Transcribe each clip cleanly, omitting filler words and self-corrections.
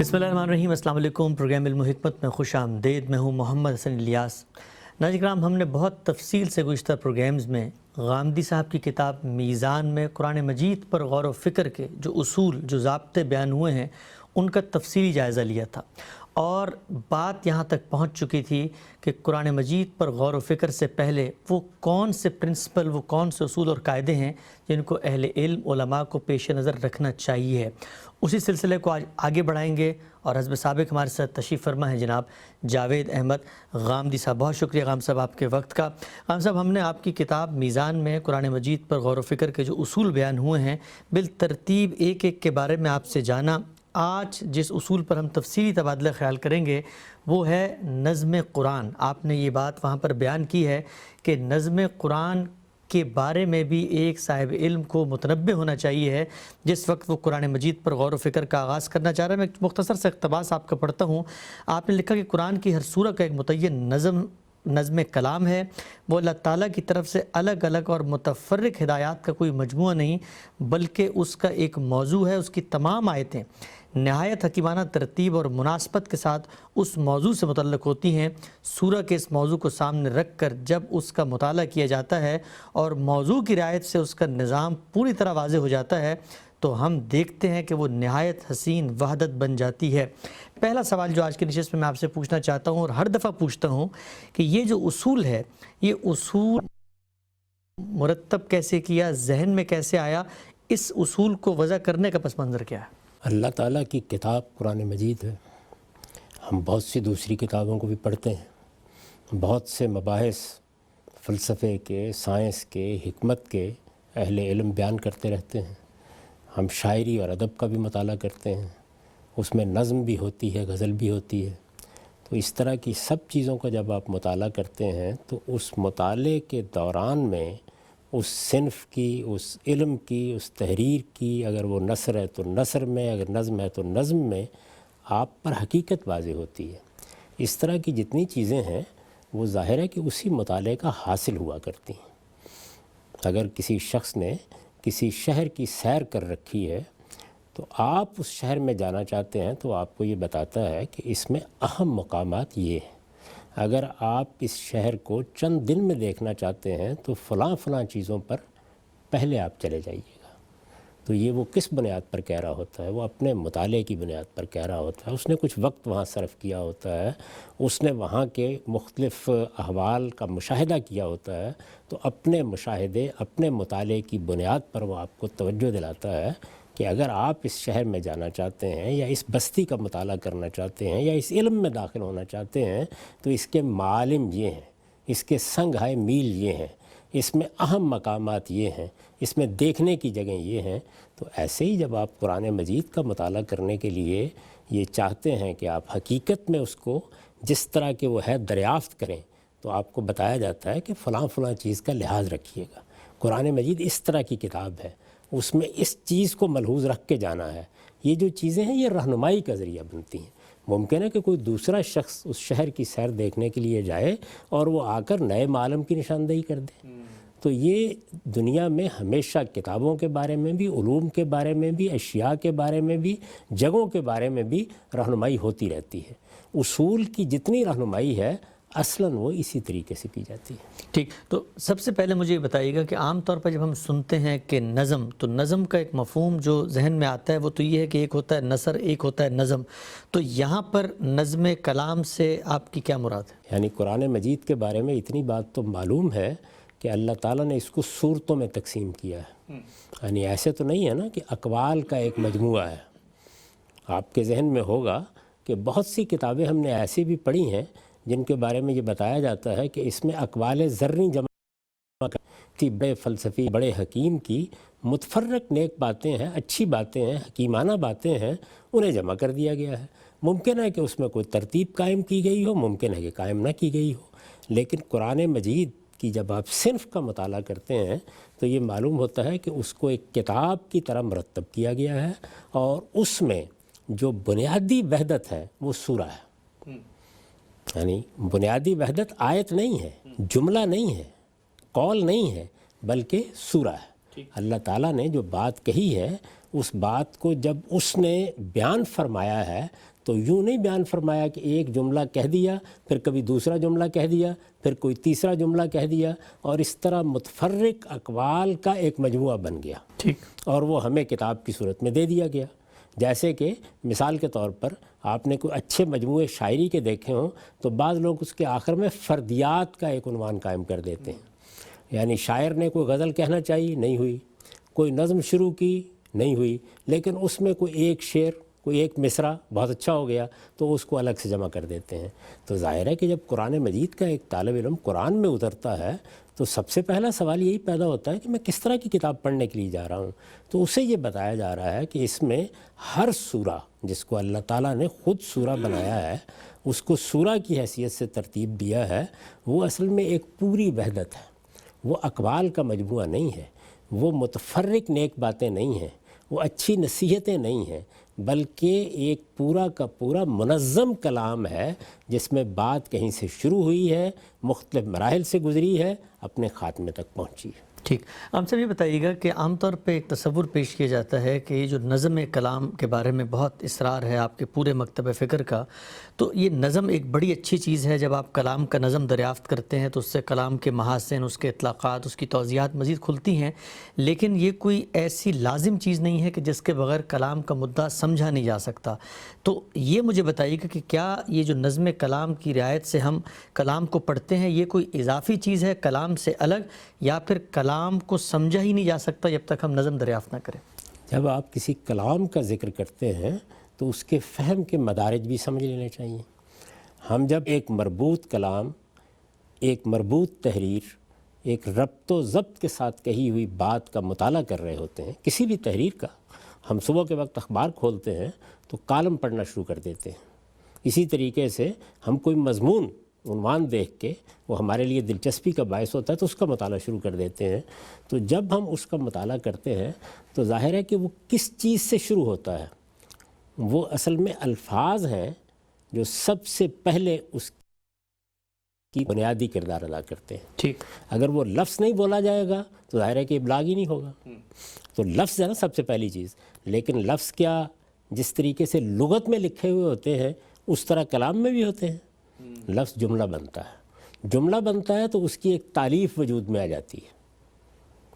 بسم اللہ الرحمن الرحیم۔ السلام علیکم۔ پروگرام علم و حکمت میں خوش آمدید۔ میں ہوں محمد حسن الیاس۔ ناظرین کرام، ہم نے بہت تفصیل سے گزشتہ پروگرامز میں غامدی صاحب کی کتاب میزان میں قرآن مجید پر غور و فکر کے جو اصول، جو ضابطے بیان ہوئے ہیں، ان کا تفصیلی جائزہ لیا تھا، اور بات یہاں تک پہنچ چکی تھی کہ قرآن مجید پر غور و فکر سے پہلے وہ کون سے پرنسپل، وہ کون سے اصول اور قاعدے ہیں جن کو اہل علم، علماء کو پیش نظر رکھنا چاہیے۔ اسی سلسلے کو آج آگے بڑھائیں گے، اور حسب سابق ہمارے ساتھ تشریف فرما ہے جناب جاوید احمد غامدی صاحب۔ بہت شکریہ غام صاحب آپ کے وقت کا۔ غام صاحب، ہم نے آپ کی کتاب میزان میں قرآن مجید پر غور و فکر کے جو اصول بیان ہوئے ہیں، بالترتیب ایک ایک کے بارے میں آپ سے جانا۔ آج جس اصول پر ہم تفصیلی تبادلہ خیال کریں گے وہ ہے نظم قرآن۔ آپ نے یہ بات وہاں پر بیان کی ہے کہ نظم قرآن کے بارے میں بھی ایک صاحب علم کو متنبہ ہونا چاہیے ہے جس وقت وہ قرآن مجید پر غور و فکر کا آغاز کرنا چاہ رہا ہے۔ میں ایک مختصر سے اقتباس آپ کا پڑھتا ہوں۔ آپ نے لکھا کہ قرآن کی ہر سورہ کا ایک متعین نظم کلام ہے، وہ اللہ تعالیٰ کی طرف سے الگ الگ اور متفرق ہدایات کا کوئی مجموعہ نہیں، بلکہ اس کا ایک موضوع ہے۔ اس کی تمام آیتیں نہایت حکیمانہ ترتیب اور مناسبت کے ساتھ اس موضوع سے متعلق ہوتی ہیں۔ سورہ کے اس موضوع کو سامنے رکھ کر جب اس کا مطالعہ کیا جاتا ہے اور موضوع کی رعایت سے اس کا نظام پوری طرح واضح ہو جاتا ہے تو ہم دیکھتے ہیں کہ وہ نہایت حسین وحدت بن جاتی ہے۔ پہلا سوال جو آج کی نشست میں آپ سے پوچھنا چاہتا ہوں، اور ہر دفعہ پوچھتا ہوں، کہ یہ جو اصول ہے، یہ اصول مرتب کیسے کیا، ذہن میں کیسے آیا، اس اصول کو وضع کرنے کا پس منظر کیا ہے؟ اللہ تعالیٰ کی کتاب قرآن مجید ہے۔ ہم بہت سی دوسری کتابوں کو بھی پڑھتے ہیں، بہت سے مباحث فلسفے کے، سائنس کے، حکمت کے اہل علم بیان کرتے رہتے ہیں۔ ہم شاعری اور ادب کا بھی مطالعہ کرتے ہیں، اس میں نظم بھی ہوتی ہے، غزل بھی ہوتی ہے۔ تو اس طرح کی سب چیزوں کا جب آپ مطالعہ کرتے ہیں تو اس مطالعے کے دوران میں اس صنف کی، اس علم کی، اس تحریر کی، اگر وہ نثر ہے تو نثر میں، اگر نظم ہے تو نظم میں آپ پر حقیقت واضح ہوتی ہے۔ اس طرح کی جتنی چیزیں ہیں وہ ظاہر ہے کہ اسی مطالعے کا حاصل ہوا کرتی ہیں۔ اگر کسی شخص نے کسی شہر کی سیر کر رکھی ہے تو آپ اس شہر میں جانا چاہتے ہیں تو آپ کو یہ بتاتا ہے کہ اس میں اہم مقامات یہ ہیں۔ اگر آپ اس شہر کو چند دن میں دیکھنا چاہتے ہیں تو فلاں چیزوں پر پہلے آپ چلے جائیے گا۔ تو یہ وہ کس بنیاد پر کہہ رہا ہوتا ہے؟ وہ اپنے مطالعے کی بنیاد پر کہہ رہا ہوتا ہے۔ اس نے کچھ وقت وہاں صرف کیا ہوتا ہے، اس نے وہاں کے مختلف احوال کا مشاہدہ کیا ہوتا ہے، تو اپنے مشاہدے، اپنے مطالعے کی بنیاد پر وہ آپ کو توجہ دلاتا ہے کہ اگر آپ اس شہر میں جانا چاہتے ہیں یا اس بستی کا مطالعہ کرنا چاہتے ہیں یا اس علم میں داخل ہونا چاہتے ہیں تو اس کے معالم یہ ہیں، اس کے سنگ میل یہ ہیں، اس میں اہم مقامات یہ ہیں، اس میں دیکھنے کی جگہیں یہ ہیں۔ تو ایسے ہی جب آپ قرآن مجید کا مطالعہ کرنے کے لیے یہ چاہتے ہیں کہ آپ حقیقت میں اس کو جس طرح کہ وہ ہے دریافت کریں، تو آپ کو بتایا جاتا ہے کہ فلاں چیز کا لحاظ رکھیے گا۔ قرآن مجید اس طرح کی کتاب ہے، اس میں اس چیز کو ملحوظ رکھ کے جانا ہے۔ یہ جو چیزیں ہیں یہ رہنمائی کا ذریعہ بنتی ہیں۔ ممکن ہے کہ کوئی دوسرا شخص اس شہر کی سیر دیکھنے کے لیے جائے اور وہ آ کر نئے معالم کی نشاندہی کر دے۔ تو یہ دنیا میں ہمیشہ کتابوں کے بارے میں بھی، علوم کے بارے میں بھی، اشیاء کے بارے میں بھی، جگہوں کے بارے میں بھی رہنمائی ہوتی رہتی ہے۔ اصول کی جتنی رہنمائی ہے اصلاً وہ اسی طریقے سے کی جاتی ہے۔ ٹھیک، تو سب سے پہلے مجھے یہ بتائیے گا کہ عام طور پر جب ہم سنتے ہیں کہ نظم، تو نظم کا ایک مفہوم جو ذہن میں آتا ہے وہ تو یہ ہے کہ ایک ہوتا ہے نثر، ایک ہوتا ہے نظم۔ تو یہاں پر نظم کلام سے آپ کی کیا مراد ہے؟ یعنی قرآن مجید کے بارے میں اتنی بات تو معلوم ہے کہ اللہ تعالیٰ نے اس کو صورتوں میں تقسیم کیا ہے۔ یعنی ایسے تو نہیں ہے نا کہ اقوال کا ایک مجموعہ ہے۔ آپ کے ذہن میں ہوگا کہ بہت سی کتابیں ہم نے ایسی بھی پڑھی ہیں جن کے بارے میں یہ بتایا جاتا ہے کہ اس میں اقوال زرعی جمع کی، بڑے فلسفی، بڑے حکیم کی متفرق نیک باتیں ہیں، اچھی باتیں ہیں، حکیمانہ باتیں ہیں، انہیں جمع کر دیا گیا ہے۔ ممکن ہے کہ اس میں کوئی ترتیب قائم کی گئی ہو، ممکن ہے کہ قائم نہ کی گئی ہو، لیکن قرآن مجید کی جب آپ صنف کا مطالعہ کرتے ہیں تو یہ معلوم ہوتا ہے کہ اس کو ایک کتاب کی طرح مرتب کیا گیا ہے، اور اس میں جو بنیادی وحدت ہے وہ سورہ ہے۔ یعنی بنیادی وحدت آیت نہیں ہے، جملہ نہیں ہے، قول نہیں ہے، بلکہ سورہ ہے۔ اللہ تعالیٰ نے جو بات کہی ہے اس بات کو جب اس نے بیان فرمایا ہے تو یوں نہیں بیان فرمایا کہ ایک جملہ کہہ دیا، پھر کبھی دوسرا جملہ کہہ دیا، پھر کوئی تیسرا جملہ کہہ دیا، اور اس طرح متفرق اقوال کا ایک مجموعہ بن گیا، ٹھیک، اور وہ ہمیں کتاب کی صورت میں دے دیا گیا۔ جیسے کہ مثال کے طور پر آپ نے کوئی اچھے مجموعے شاعری کے دیکھے ہوں تو بعض لوگ اس کے آخر میں فردیات کا ایک عنوان قائم کر دیتے ہیں، یعنی شاعر نے کوئی غزل کہنا چاہیے، نہیں ہوئی، کوئی نظم شروع کی، نہیں ہوئی، لیکن اس میں کوئی ایک شعر، کوئی ایک مصرع بہت اچھا ہو گیا تو اس کو الگ سے جمع کر دیتے ہیں۔ تو ظاہر ہے کہ جب قرآن مجید کا ایک طالب علم قرآن میں اترتا ہے تو سب سے پہلا سوال یہی پیدا ہوتا ہے کہ میں کس طرح کی کتاب پڑھنے کے لیے جا رہا ہوں۔ تو اسے یہ بتایا جا رہا ہے کہ اس میں ہر سورہ جس کو اللہ تعالیٰ نے خود سورہ بنایا ہے، اس کو سورہ کی حیثیت سے ترتیب دیا ہے، وہ اصل میں ایک پوری وحدت ہے، وہ اقوال کا مجموعہ نہیں ہے، وہ متفرق نیک باتیں نہیں ہیں، وہ اچھی نصیحتیں نہیں ہیں، بلکہ ایک پورا کا پورا منظم کلام ہے جس میں بات کہیں سے شروع ہوئی ہے، مختلف مراحل سے گزری ہے، اپنے خاتمے تک پہنچی ہے۔ ٹھیک، ہم سے یہ بتائیے گا کہ عام طور پہ ایک تصور پیش کیا جاتا ہے کہ یہ جو نظم کلام کے بارے میں بہت اصرار ہے آپ کے پورے مکتب فکر کا، تو یہ نظم ایک بڑی اچھی چیز ہے۔ جب آپ کلام کا نظم دریافت کرتے ہیں تو اس سے کلام کے محاسن، اس کے اطلاقات، اس کی توضیحات مزید کھلتی ہیں، لیکن یہ کوئی ایسی لازم چیز نہیں ہے کہ جس کے بغیر کلام کا مدعا سمجھا نہیں جا سکتا۔ تو یہ مجھے بتائیے گا کہ کیا یہ جو نظم کلام کی رعایت سے ہم کلام کو پڑھتے ہیں، یہ کوئی اضافی چیز ہے کلام سے الگ، یا پھر کلام کو سمجھا ہی نہیں جا سکتا جب تک ہم نظم دریافت نہ کریں؟ جب آپ کسی کلام کا ذکر کرتے ہیں تو اس کے فہم کے مدارج بھی سمجھ لینے چاہیے۔ ہم جب ایک مربوط کلام، ایک مربوط تحریر، ایک ربط و ضبط کے ساتھ کہی ہوئی بات کا مطالعہ کر رہے ہوتے ہیں، کسی بھی تحریر کا، ہم صبح کے وقت اخبار کھولتے ہیں تو کالم پڑھنا شروع کر دیتے ہیں۔ اسی طریقے سے ہم کوئی مضمون عنوان دیکھ کے وہ ہمارے لیے دلچسپی کا باعث ہوتا ہے تو اس کا مطالعہ شروع کر دیتے ہیں۔ تو جب ہم اس کا مطالعہ کرتے ہیں تو ظاہر ہے کہ وہ کس چیز سے شروع ہوتا ہے، وہ اصل میں الفاظ ہیں جو سب سے پہلے اس کی بنیادی کردار ادا کرتے ہیں۔ ٹھیک، اگر وہ لفظ نہیں بولا جائے گا تو ظاہر ہے کہ ابلاغ ہی نہیں ہوگا۔ تو لفظ ہے نا سب سے پہلی چیز، لیکن لفظ کیا جس طریقے سے لغت میں لکھے ہوئے ہوتے ہیں اس طرح کلام میں بھی ہوتے ہیں۔ لفظ جملہ بنتا ہے، جملہ بنتا ہے تو اس کی ایک تالیف وجود میں آ جاتی ہے۔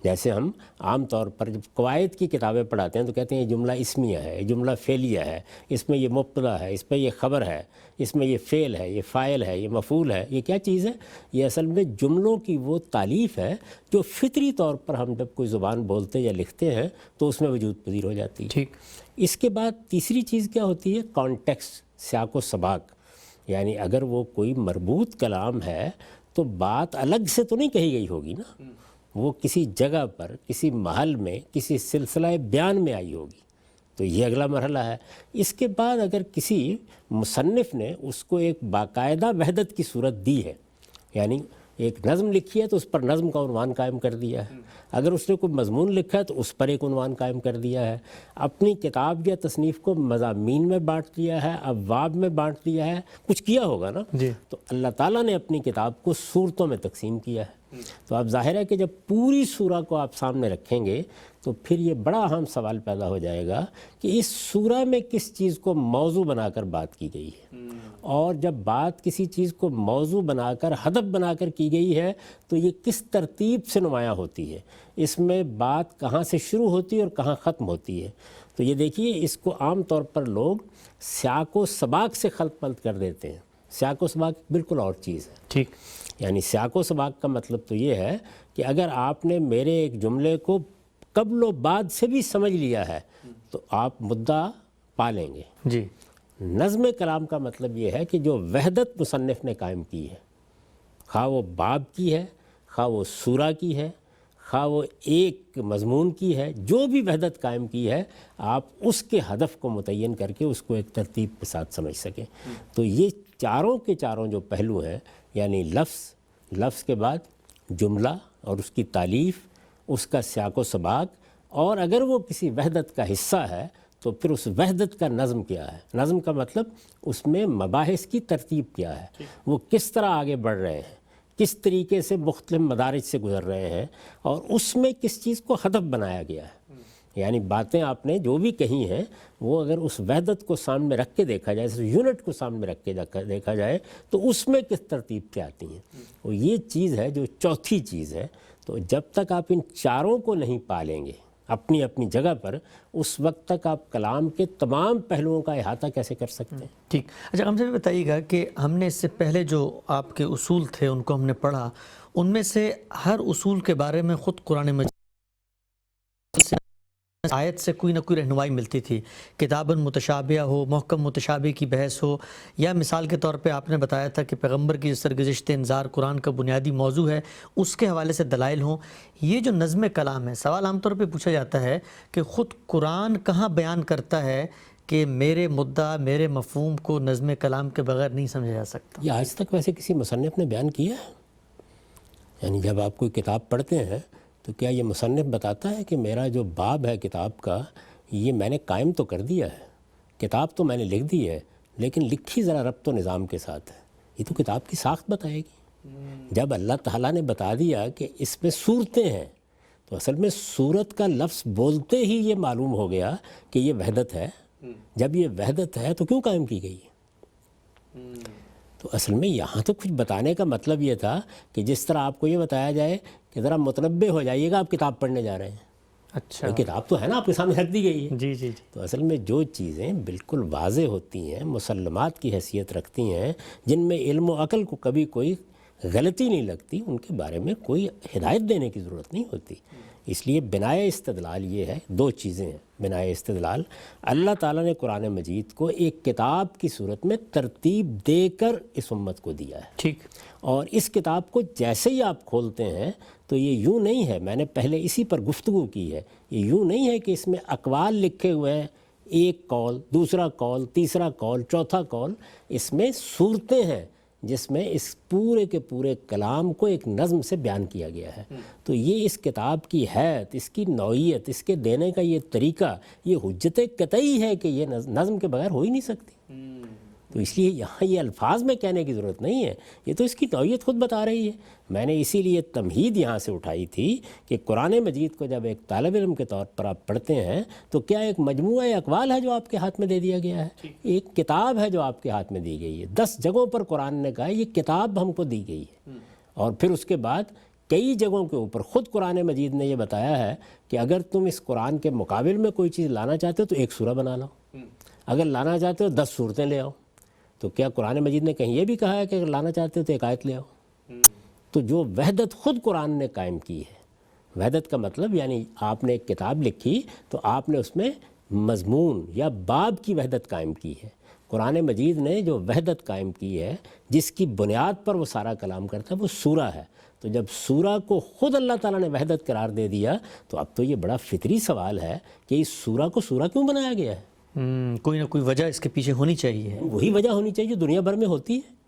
جیسے ہم عام طور پر جب قواعد کی کتابیں پڑھاتے ہیں تو کہتے ہیں یہ جملہ اسمیہ ہے، یہ جملہ فعلیہ ہے، اس میں یہ مبتدا ہے، اس میں یہ خبر ہے، اس میں یہ فعل ہے، یہ فاعل ہے، یہ مفعول ہے۔ یہ کیا چیز ہے؟ یہ اصل میں جملوں کی وہ تالیف ہے جو فطری طور پر ہم جب کوئی زبان بولتے یا لکھتے ہیں تو اس میں وجود پذیر ہو جاتی ہے۔ ٹھیک، اس کے بعد تیسری چیز کیا ہوتی ہے؟ کانٹیکسٹ، سیاق و سباق، یعنی اگر وہ کوئی مربوط کلام ہے تو بات الگ سے تو نہیں کہی گئی ہوگی نا، وہ کسی جگہ پر، کسی محل میں، کسی سلسلہ بیان میں آئی ہوگی۔ تو یہ اگلا مرحلہ ہے۔ اس کے بعد اگر کسی مصنف نے اس کو ایک باقاعدہ وحدت کی صورت دی ہے، یعنی ایک نظم لکھی ہے تو اس پر نظم کا عنوان قائم کر دیا ہے، اگر اس نے کوئی مضمون لکھا ہے تو اس پر ایک عنوان قائم کر دیا ہے، اپنی کتاب یا تصنیف کو مضامین میں بانٹ دیا ہے، ابواب میں بانٹ دیا ہے، کچھ کیا ہوگا نا۔ جی، تو اللہ تعالیٰ نے اپنی کتاب کو سورتوں میں تقسیم کیا ہے۔ تو اب ظاہر ہے کہ جب پوری سورہ کو آپ سامنے رکھیں گے تو پھر یہ بڑا اہم سوال پیدا ہو جائے گا کہ اس سورہ میں کس چیز کو موضوع بنا کر بات کی گئی ہے، اور جب بات کسی چیز کو موضوع بنا کر، ہدف بنا کر کی گئی ہے تو یہ کس ترتیب سے نمایاں ہوتی ہے، اس میں بات کہاں سے شروع ہوتی ہے اور کہاں ختم ہوتی ہے۔ تو یہ دیکھیے، اس کو عام طور پر لوگ سیاق و سباق سے خلط ملط کر دیتے ہیں۔ سیاق و سباق بالکل اور چیز ہے۔ ٹھیک، یعنی سیاق و سباق کا مطلب تو یہ ہے کہ اگر آپ نے میرے ایک جملے کو قبل و بعد سے بھی سمجھ لیا ہے تو آپ مدعا پا لیں گے۔ جی، نظم کلام کا مطلب یہ ہے کہ جو وحدت مصنف نے قائم کی ہے، خواہ وہ باب کی ہے، خواہ وہ سورہ کی ہے، خواہ وہ ایک مضمون کی ہے، جو بھی وحدت قائم کی ہے، آپ اس کے ہدف کو متعین کر کے اس کو ایک ترتیب کے ساتھ سمجھ سکیں۔ تو یہ چاروں کے چاروں جو پہلو ہیں، یعنی لفظ کے بعد جملہ اور اس کی تالیف، اس کا سیاق و سباق، اور اگر وہ کسی وحدت کا حصہ ہے تو پھر اس وحدت کا نظم کیا ہے۔ نظم کا مطلب اس میں مباحث کی ترتیب کیا ہے، وہ کس طرح آگے بڑھ رہے ہیں، کس طریقے سے مختلف مدارج سے گزر رہے ہیں، اور اس میں کس چیز کو ہدف بنایا گیا ہے۔ یعنی باتیں آپ نے جو بھی کہی ہیں وہ اگر اس وحدت کو سامنے رکھ کے دیکھا جائے، اس یونٹ کو سامنے رکھ کے دیکھا جائے تو اس میں کس ترتیب سے آتی ہیں. وہ یہ چیز ہے جو چوتھی چیز ہے. تو جب تک آپ ان چاروں کو نہیں پالیں گے اپنی اپنی جگہ پر، اس وقت تک آپ کلام کے تمام پہلوؤں کا احاطہ کیسے کر سکتے ہیں؟ ٹھیک. اچھا ہم سے بھی بتائیے گا کہ ہم نے اس سے پہلے جو آپ کے اصول تھے ان کو ہم نے پڑھا، ان میں سے ہر اصول کے بارے میں خود قرآن مجید آیت سے کوئی نہ کوئی رہنمائی ملتی تھی. کتاباً متشابہ ہو، محکم متشابہ کی بحث ہو، یا مثال کے طور پہ آپ نے بتایا تھا کہ پیغمبر کی سرگزشت انذار قرآن کا بنیادی موضوع ہے، اس کے حوالے سے دلائل ہوں. یہ جو نظم کلام ہے، سوال عام طور پہ پوچھا جاتا ہے کہ خود قرآن کہاں بیان کرتا ہے کہ میرے مدعا، میرے مفہوم کو نظم کلام کے بغیر نہیں سمجھا جا سکتا؟ یہ آج تک ویسے کسی مصنف نے بیان کیا ہے؟ یعنی جب آپ کوئی کتاب پڑھتے ہیں تو کیا یہ مصنف بتاتا ہے کہ میرا جو باب ہے کتاب کا یہ میں نے قائم تو کر دیا ہے، کتاب تو میں نے لکھ دی ہے، لیکن لکھی ذرا ربط و نظام کے ساتھ ہے. یہ تو کتاب کی ساخت بتائے گی. جب اللہ تعالیٰ نے بتا دیا کہ اس میں صورتیں ہیں تو اصل میں صورت کا لفظ بولتے ہی یہ معلوم ہو گیا کہ یہ وحدت ہے. جب یہ وحدت ہے تو کیوں قائم کی گئی ہے؟ تو اصل میں یہاں تو کچھ بتانے کا مطلب یہ تھا کہ جس طرح آپ کو یہ بتایا جائے کہ ذرا متنبہ ہو جائیے گا، آپ کتاب پڑھنے جا رہے ہیں. اچھا، کتاب تو ہے نا، آپ کے سامنے رکھ دی گئی ہے. جی جی جی. تو اصل میں جو چیزیں بالکل واضح ہوتی ہیں، مسلمات کی حیثیت رکھتی ہیں، جن میں علم و عقل کو کبھی کوئی غلطی نہیں لگتی، ان کے بارے میں کوئی ہدایت دینے کی ضرورت نہیں ہوتی. اس لیے بنائے استدلال یہ ہے، دو چیزیں ہیں بنائے استدلال. اللہ تعالیٰ نے قرآن مجید کو ایک کتاب کی صورت میں ترتیب دے کر اس امت کو دیا ہے. ٹھیک. اور اس کتاب کو جیسے ہی آپ کھولتے ہیں تو یہ یوں نہیں ہے، میں نے پہلے اسی پر گفتگو کی ہے، یہ یوں نہیں ہے کہ اس میں اقوال لکھے ہوئے ہیں، ایک قول، دوسرا قول، تیسرا قول، چوتھا قول. اس میں صورتیں ہیں جس میں اس پورے کے پورے کلام کو ایک نظم سے بیان کیا گیا ہے. تو یہ اس کتاب کی حیثیت، اس کی نوعیت، اس کے دینے کا یہ طریقہ، یہ حجت قطعی ہے کہ یہ نظم کے بغیر ہو ہی نہیں سکتی. تو اس لیے یہاں یہ الفاظ میں کہنے کی ضرورت نہیں ہے، یہ تو اس کی نوعیت خود بتا رہی ہے. میں نے اسی لیے تمہید یہاں سے اٹھائی تھی کہ قرآن مجید کو جب ایک طالب علم کے طور پر آپ پڑھتے ہیں تو کیا ایک مجموعہ اقوال ہے جو آپ کے ہاتھ میں دے دیا گیا ہے، ایک کتاب ہے جو آپ کے ہاتھ میں دی گئی ہے. 10 جگہوں پر قرآن نے کہا یہ کتاب ہم کو دی گئی ہے. اور پھر اس کے بعد کئی جگہوں کے اوپر خود قرآن مجید نے یہ بتایا ہے کہ اگر تم اس قرآن کے مقابل میں کوئی چیز لانا چاہتے ہو تو ایک سورہ بنا لو، اگر لانا چاہتے ہو 10 صورتیں لے آؤ. تو کیا قرآن مجید نے کہیں یہ بھی کہا ہے کہ اگر لانا چاہتے ہو تو ایک آیت لے آؤ؟ تو جو وحدت خود قرآن نے قائم کی ہے، وحدت کا مطلب یعنی آپ نے ایک کتاب لکھی تو آپ نے اس میں مضمون یا باب کی وحدت قائم کی ہے. قرآن مجید نے جو وحدت قائم کی ہے، جس کی بنیاد پر وہ سارا کلام کرتا ہے، وہ سورہ ہے. تو جب سورہ کو خود اللہ تعالیٰ نے وحدت قرار دے دیا تو اب تو یہ بڑا فطری سوال ہے کہ اس سورہ کو سورہ کیوں بنایا گیا ہے؟ کوئی نہ کوئی وجہ اس کے پیچھے ہونی چاہیے. وہی وجہ ہونی چاہیے جو دنیا بھر میں ہوتی ہے.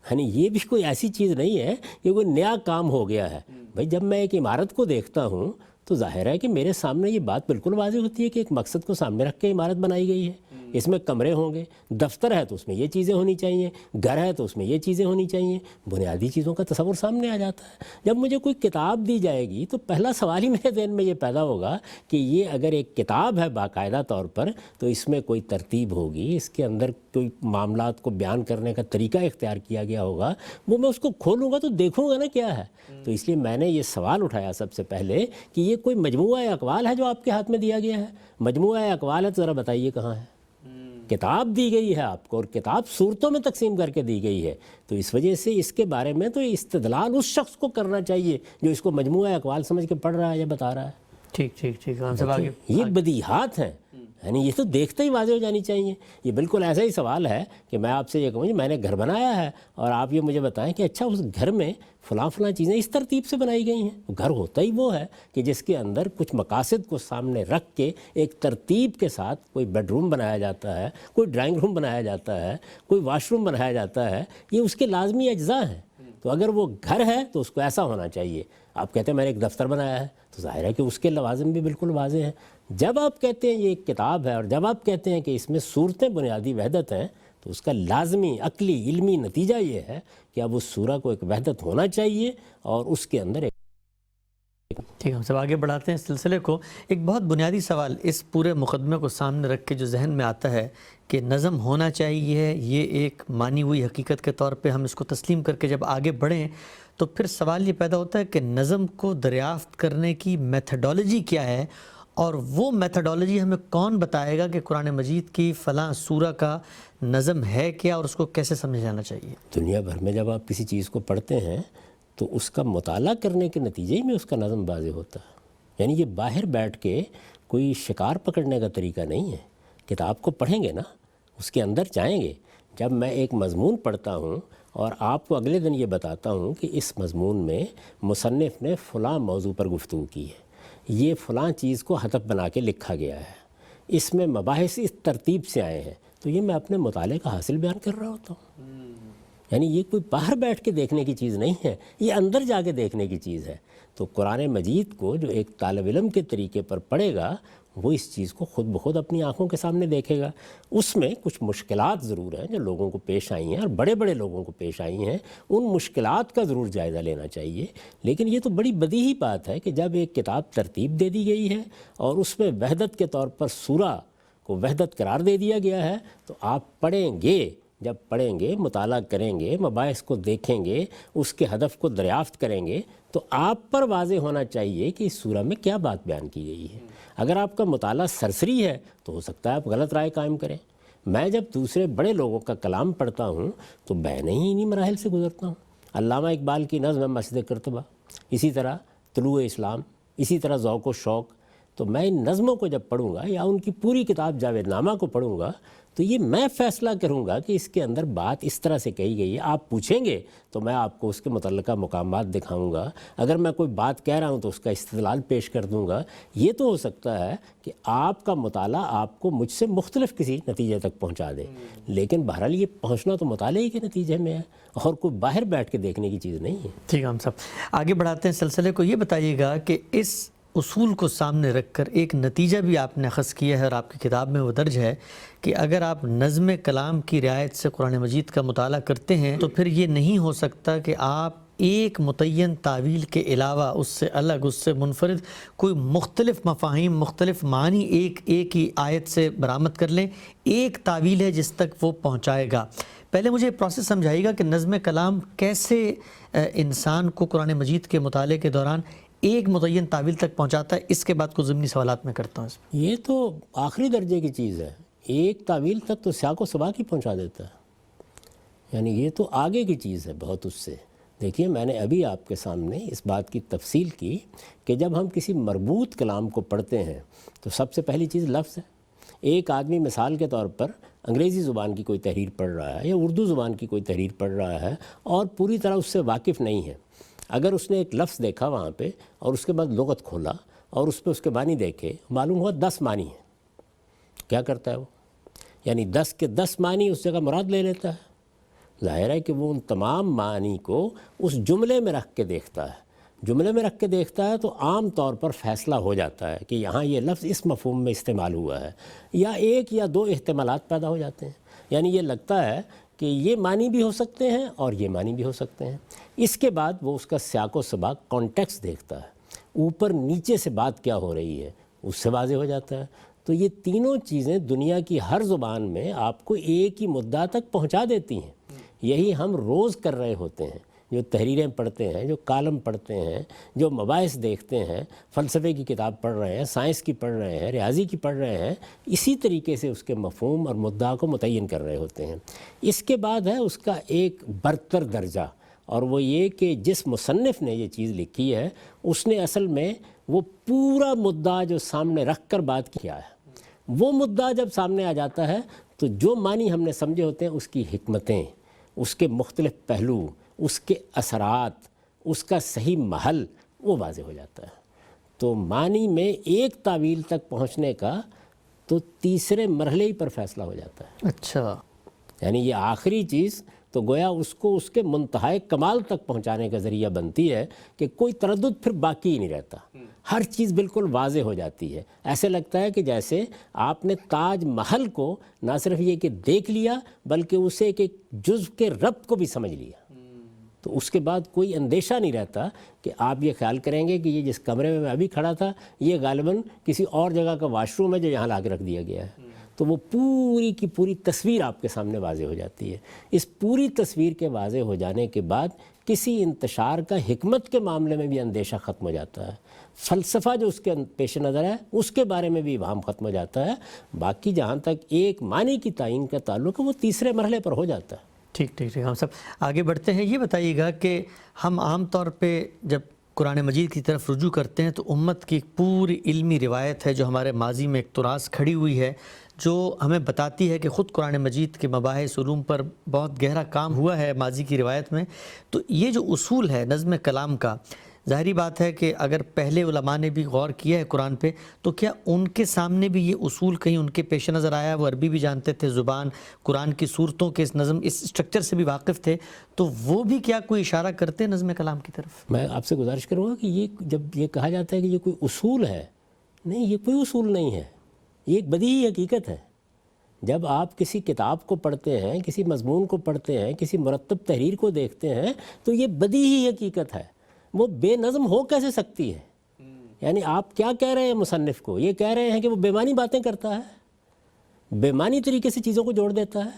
یعنی یہ بھی کوئی ایسی چیز نہیں ہے کہ کوئی نیا کام ہو گیا ہے. بھائی جب میں ایک عمارت کو دیکھتا ہوں تو ظاہر ہے کہ میرے سامنے یہ بات بالکل واضح ہوتی ہے کہ ایک مقصد کو سامنے رکھ کے عمارت بنائی گئی ہے. اس میں کمرے ہوں گے، دفتر ہے تو اس میں یہ چیزیں ہونی چاہیے، گھر ہے تو اس میں یہ چیزیں ہونی چاہیے. بنیادی چیزوں کا تصور سامنے آ جاتا ہے. جب مجھے کوئی کتاب دی جائے گی تو پہلا سوال ہی میرے ذہن میں یہ پیدا ہوگا کہ یہ اگر ایک کتاب ہے باقاعدہ طور پر تو اس میں کوئی ترتیب ہوگی، اس کے اندر کوئی معاملات کو بیان کرنے کا طریقہ اختیار کیا گیا ہوگا. وہ میں اس کو کھولوں گا تو دیکھوں گا نا کیا ہے. تو اس لیے میں نے یہ سوال اٹھایا سب سے پہلے کہ یہ کوئی مجموعہ اقوال ہے جو آپ کے ہاتھ میں دیا گیا ہے. مجموعہ اقوال ہے تو ذرا بتائیے کہاں ہے. کتاب دی گئی ہے آپ کو اور کتاب صورتوں میں تقسیم کر کے دی گئی ہے. تو اس وجہ سے اس کے بارے میں تو استدلال اس شخص کو کرنا چاہیے جو اس کو مجموعہ اقوال سمجھ کے پڑھ رہا ہے یا بتا رہا ہے. ٹھیک ٹھیک ٹھیک. یہ بدیہات ہیں، یعنی یہ تو دیکھتے ہی واضح ہو جانی چاہیے. یہ بالکل ایسا ہی سوال ہے کہ میں آپ سے یہ کہوں میں نے گھر بنایا ہے اور آپ یہ مجھے بتائیں کہ اچھا اس گھر میں فلاں چیزیں اس ترتیب سے بنائی گئی ہیں. گھر ہوتا ہی وہ ہے کہ جس کے اندر کچھ مقاصد کو سامنے رکھ کے ایک ترتیب کے ساتھ کوئی بیڈ روم بنایا جاتا ہے، کوئی ڈرائنگ روم بنایا جاتا ہے، کوئی واش روم بنایا جاتا ہے. یہ اس کے لازمی اجزاء ہیں. تو اگر وہ گھر ہے تو اس کو ایسا ہونا چاہیے. آپ کہتے ہیں میں نے ایک دفتر بنایا ہے تو ظاہر ہے کہ اس کے لوازم بھی بالکل واضح ہیں. جب آپ کہتے ہیں یہ ایک کتاب ہے اور جب آپ کہتے ہیں کہ اس میں صورتیں بنیادی وحدت ہیں تو اس کا لازمی عقلی علمی نتیجہ یہ ہے کہ اب اس سورہ کو ایک وحدت ہونا چاہیے اور اس کے اندر ایک ٹھیک ہے، ہم سب آگے بڑھاتے ہیں اس سلسلے کو. ایک بہت بنیادی سوال اس پورے مقدمے کو سامنے رکھ کے جو ذہن میں آتا ہے کہ نظم ہونا چاہیے، یہ ایک مانی ہوئی حقیقت کے طور پہ ہم اس کو تسلیم کر کے جب آگے بڑھیں تو پھر سوال یہ پیدا ہوتا ہے کہ نظم کو دریافت کرنے کی میتھڈالوجی کیا ہے، اور وہ میتھڈالوجی ہمیں کون بتائے گا کہ قرآن مجید کی فلاں سورہ کا نظم ہے کیا اور اس کو کیسے سمجھا جانا چاہیے؟ دنیا بھر میں جب آپ کسی چیز کو پڑھتے ہیں تو اس کا مطالعہ کرنے کے نتیجے میں اس کا نظم واضح ہوتا ہے. یعنی یہ باہر بیٹھ کے کوئی شکار پکڑنے کا طریقہ نہیں ہے. کتاب کو پڑھیں گے نا، اس کے اندر جائیں گے. جب میں ایک مضمون پڑھتا ہوں اور آپ کو اگلے دن یہ بتاتا ہوں کہ اس مضمون میں مصنف نے فلاں موضوع پر گفتگو کی ہے، یہ فلاں چیز کو ہدف بنا کے لکھا گیا ہے، اس میں مباحث اس ترتیب سے آئے ہیں، تو یہ میں اپنے مطالعے کا حاصل بیان کر رہا ہوتا ہوں. یعنی یہ کوئی باہر بیٹھ کے دیکھنے کی چیز نہیں ہے، یہ اندر جا کے دیکھنے کی چیز ہے. تو قرآن مجید کو جو ایک طالب علم کے طریقے پر پڑھے گا وہ اس چیز کو خود بخود اپنی آنکھوں کے سامنے دیکھے گا. اس میں کچھ مشکلات ضرور ہیں جو لوگوں کو پیش آئی ہیں اور بڑے بڑے لوگوں کو پیش آئی ہیں، ان مشکلات کا ضرور جائزہ لینا چاہیے. لیکن یہ تو بڑی بدیہی بات ہے کہ جب ایک کتاب ترتیب دے دی گئی ہے اور اس میں وحدت کے طور پر سورہ کو وحدت قرار دے دیا گیا ہے، تو آپ پڑھیں گے، جب پڑھیں گے، مطالعہ کریں گے، مباحث کو دیکھیں گے، اس کے ہدف کو دریافت کریں گے، تو آپ پر واضح ہونا چاہیے کہ اس سورہ میں کیا بات بیان کی گئی ہے. اگر آپ کا مطالعہ سرسری ہے تو ہو سکتا ہے آپ غلط رائے قائم کریں. میں جب دوسرے بڑے لوگوں کا کلام پڑھتا ہوں تو میں نہیں انہی مراحل سے گزرتا ہوں. علامہ اقبال کی نظم ہے مسجد کرتبہ، اسی طرح طلوع اسلام، اسی طرح ذوق و شوق. تو میں ان نظموں کو جب پڑھوں گا یا ان کی پوری کتاب جاوید نامہ کو پڑھوں گا تو یہ میں فیصلہ کروں گا کہ اس کے اندر بات اس طرح سے کہی گئی ہے. آپ پوچھیں گے تو میں آپ کو اس کے متعلقہ مقامات دکھاؤں گا. اگر میں کوئی بات کہہ رہا ہوں تو اس کا استدلال پیش کر دوں گا. یہ تو ہو سکتا ہے کہ آپ کا مطالعہ آپ کو مجھ سے مختلف کسی نتیجے تک پہنچا دے، لیکن بہرحال یہ پہنچنا تو مطالعے کے نتیجے میں ہے اور کوئی باہر بیٹھ کے دیکھنے کی چیز نہیں ہے. ٹھیک ہے، ہم سب آگے بڑھاتے ہیں سلسلے کو. یہ بتائیے گا کہ اس اصول کو سامنے رکھ کر ایک نتیجہ بھی آپ نے اخذ کیا ہے اور آپ کی کتاب میں وہ درج ہے کہ اگر آپ نظم کلام کی رعایت سے قرآن مجید کا مطالعہ کرتے ہیں تو پھر یہ نہیں ہو سکتا کہ آپ ایک متعین تعویل کے علاوہ اس سے الگ، اس سے منفرد کوئی مختلف مفاہیم، مختلف معنی ایک ہی آیت سے برآمد کر لیں. ایک تعویل ہے جس تک وہ پہنچائے گا. پہلے مجھے پروسیس سمجھائیے گا کہ نظم کلام کیسے انسان کو قرآن مجید کے مطالعے کے دوران ایک متعین تعویل تک پہنچاتا ہے. اس کے بعد کو ضمنی سوالات میں کرتا ہوں. یہ تو آخری درجے کی چیز ہے. ایک تعویل تک تو سیاق و سباق ہی پہنچا دیتا ہے. یعنی یہ تو آگے کی چیز ہے بہت. اس سے دیکھیے، میں نے ابھی آپ کے سامنے اس بات کی تفصیل کی کہ جب ہم کسی مربوط کلام کو پڑھتے ہیں تو سب سے پہلی چیز لفظ ہے. ایک آدمی مثال کے طور پر انگریزی زبان کی کوئی تحریر پڑھ رہا ہے یا اردو زبان کی کوئی تحریر پڑھ رہا ہے اور پوری طرح اس سے واقف نہیں ہے. اگر اس نے ایک لفظ دیکھا وہاں پہ اور اس کے بعد لغت کھولا اور اس پہ اس کے معنی دیکھے، معلوم ہوا 10 معنی ہیں، کیا کرتا ہے وہ؟ یعنی 10 کے 10 معنی اس جگہ مراد لے لیتا ہے. ظاہر ہے کہ وہ ان تمام معنی کو اس جملے میں رکھ کے دیکھتا ہے. جملے میں رکھ کے دیکھتا ہے تو عام طور پر فیصلہ ہو جاتا ہے کہ یہاں یہ لفظ اس مفہوم میں استعمال ہوا ہے، یا ایک یا دو احتمالات پیدا ہو جاتے ہیں. یعنی یہ لگتا ہے کہ یہ معنی بھی ہو سکتے ہیں اور یہ معنی بھی ہو سکتے ہیں. اس کے بعد وہ اس کا سیاق و سباق کانٹیکسٹ دیکھتا ہے، اوپر نیچے سے بات کیا ہو رہی ہے اس سے واضح ہو جاتا ہے. تو یہ تینوں چیزیں دنیا کی ہر زبان میں آپ کو ایک ہی مدعا تک پہنچا دیتی ہیں. یہی ہم روز کر رہے ہوتے ہیں، جو تحریریں پڑھتے ہیں، جو کالم پڑھتے ہیں، جو مباحث دیکھتے ہیں، فلسفے کی کتاب پڑھ رہے ہیں، سائنس کی پڑھ رہے ہیں، ریاضی کی پڑھ رہے ہیں، اسی طریقے سے اس کے مفہوم اور مدعا کو متعین کر رہے ہوتے ہیں. اس کے بعد ہے اس کا ایک برتر درجہ، اور وہ یہ کہ جس مصنف نے یہ چیز لکھی ہے اس نے اصل میں وہ پورا مدعا جو سامنے رکھ کر بات کیا ہے، وہ مدعا جب سامنے آ جاتا ہے تو جو معنی ہم نے سمجھے ہوتے ہیں اس کی حکمتیں، اس کے مختلف پہلو، اس کے اثرات، اس کا صحیح محل وہ واضح ہو جاتا ہے. تو معنی میں ایک تعویل تک پہنچنے کا تو تیسرے مرحلے ہی پر فیصلہ ہو جاتا ہے. اچھا، یعنی یہ آخری چیز تو گویا اس کو اس کے منتہائے کمال تک پہنچانے کا ذریعہ بنتی ہے کہ کوئی تردد پھر باقی ہی نہیں رہتا. ہر چیز بالکل واضح ہو جاتی ہے. ایسے لگتا ہے کہ جیسے آپ نے تاج محل کو نہ صرف یہ کہ دیکھ لیا بلکہ اسے ایک جزو کے ربط کو بھی سمجھ لیا. تو اس کے بعد کوئی اندیشہ نہیں رہتا کہ آپ یہ خیال کریں گے کہ یہ جس کمرے میں ابھی کھڑا تھا یہ غالباً کسی اور جگہ کا واش روم ہے جو یہاں لا کے رکھ دیا گیا ہے. تو وہ پوری کی پوری تصویر آپ کے سامنے واضح ہو جاتی ہے. اس پوری تصویر کے واضح ہو جانے کے بعد کسی انتشار کا حکمت کے معاملے میں بھی اندیشہ ختم ہو جاتا ہے. فلسفہ جو اس کے پیش نظر ہے اس کے بارے میں بھی ابہام ختم ہو جاتا ہے. باقی جہاں تک ایک معنی کی تعین کا تعلق ہے وہ تیسرے مرحلے پر ہو جاتا ہے. ٹھیک ہم سب آگے بڑھتے ہیں. یہ بتائیے گا کہ ہم عام طور پہ جب قرآن مجید کی طرف رجوع کرتے ہیں تو امت کی پوری علمی روایت ہے جو ہمارے ماضی میں ایک تراث کھڑی ہوئی ہے جو ہمیں بتاتی ہے کہ خود قرآن مجید کے مباحث علوم پر بہت گہرا کام ہوا ہے ماضی کی روایت میں. تو یہ جو اصول ہے نظم کلام کا، ظاہری بات ہے کہ اگر پہلے علماء نے بھی غور کیا ہے قرآن پہ تو کیا ان کے سامنے بھی یہ اصول کہیں ان کے پیش نظر آیا؟ وہ عربی بھی جانتے تھے، زبان قرآن کی صورتوں کے اس نظم اس اسٹرکچر سے بھی واقف تھے، تو وہ بھی کیا کوئی اشارہ کرتے ہیں نظم کلام کی طرف؟ میں آپ سے گزارش کروں گا کہ یہ جب یہ کہا جاتا ہے کہ یہ کوئی اصول ہے، نہیں، یہ کوئی اصول نہیں ہے، یہ ایک بدیہی حقیقت ہے. جب آپ کسی کتاب کو پڑھتے ہیں، کسی مضمون کو پڑھتے ہیں، کسی مرتب تحریر کو دیکھتے ہیں تو یہ بدیہی حقیقت ہے. وہ بے نظم ہو کیسے سکتی ہے؟ یعنی آپ کیا کہہ رہے ہیں مصنف کو؟ یہ کہہ رہے ہیں کہ وہ بے معنی باتیں کرتا ہے، بے معنی طریقے سے چیزوں کو جوڑ دیتا ہے،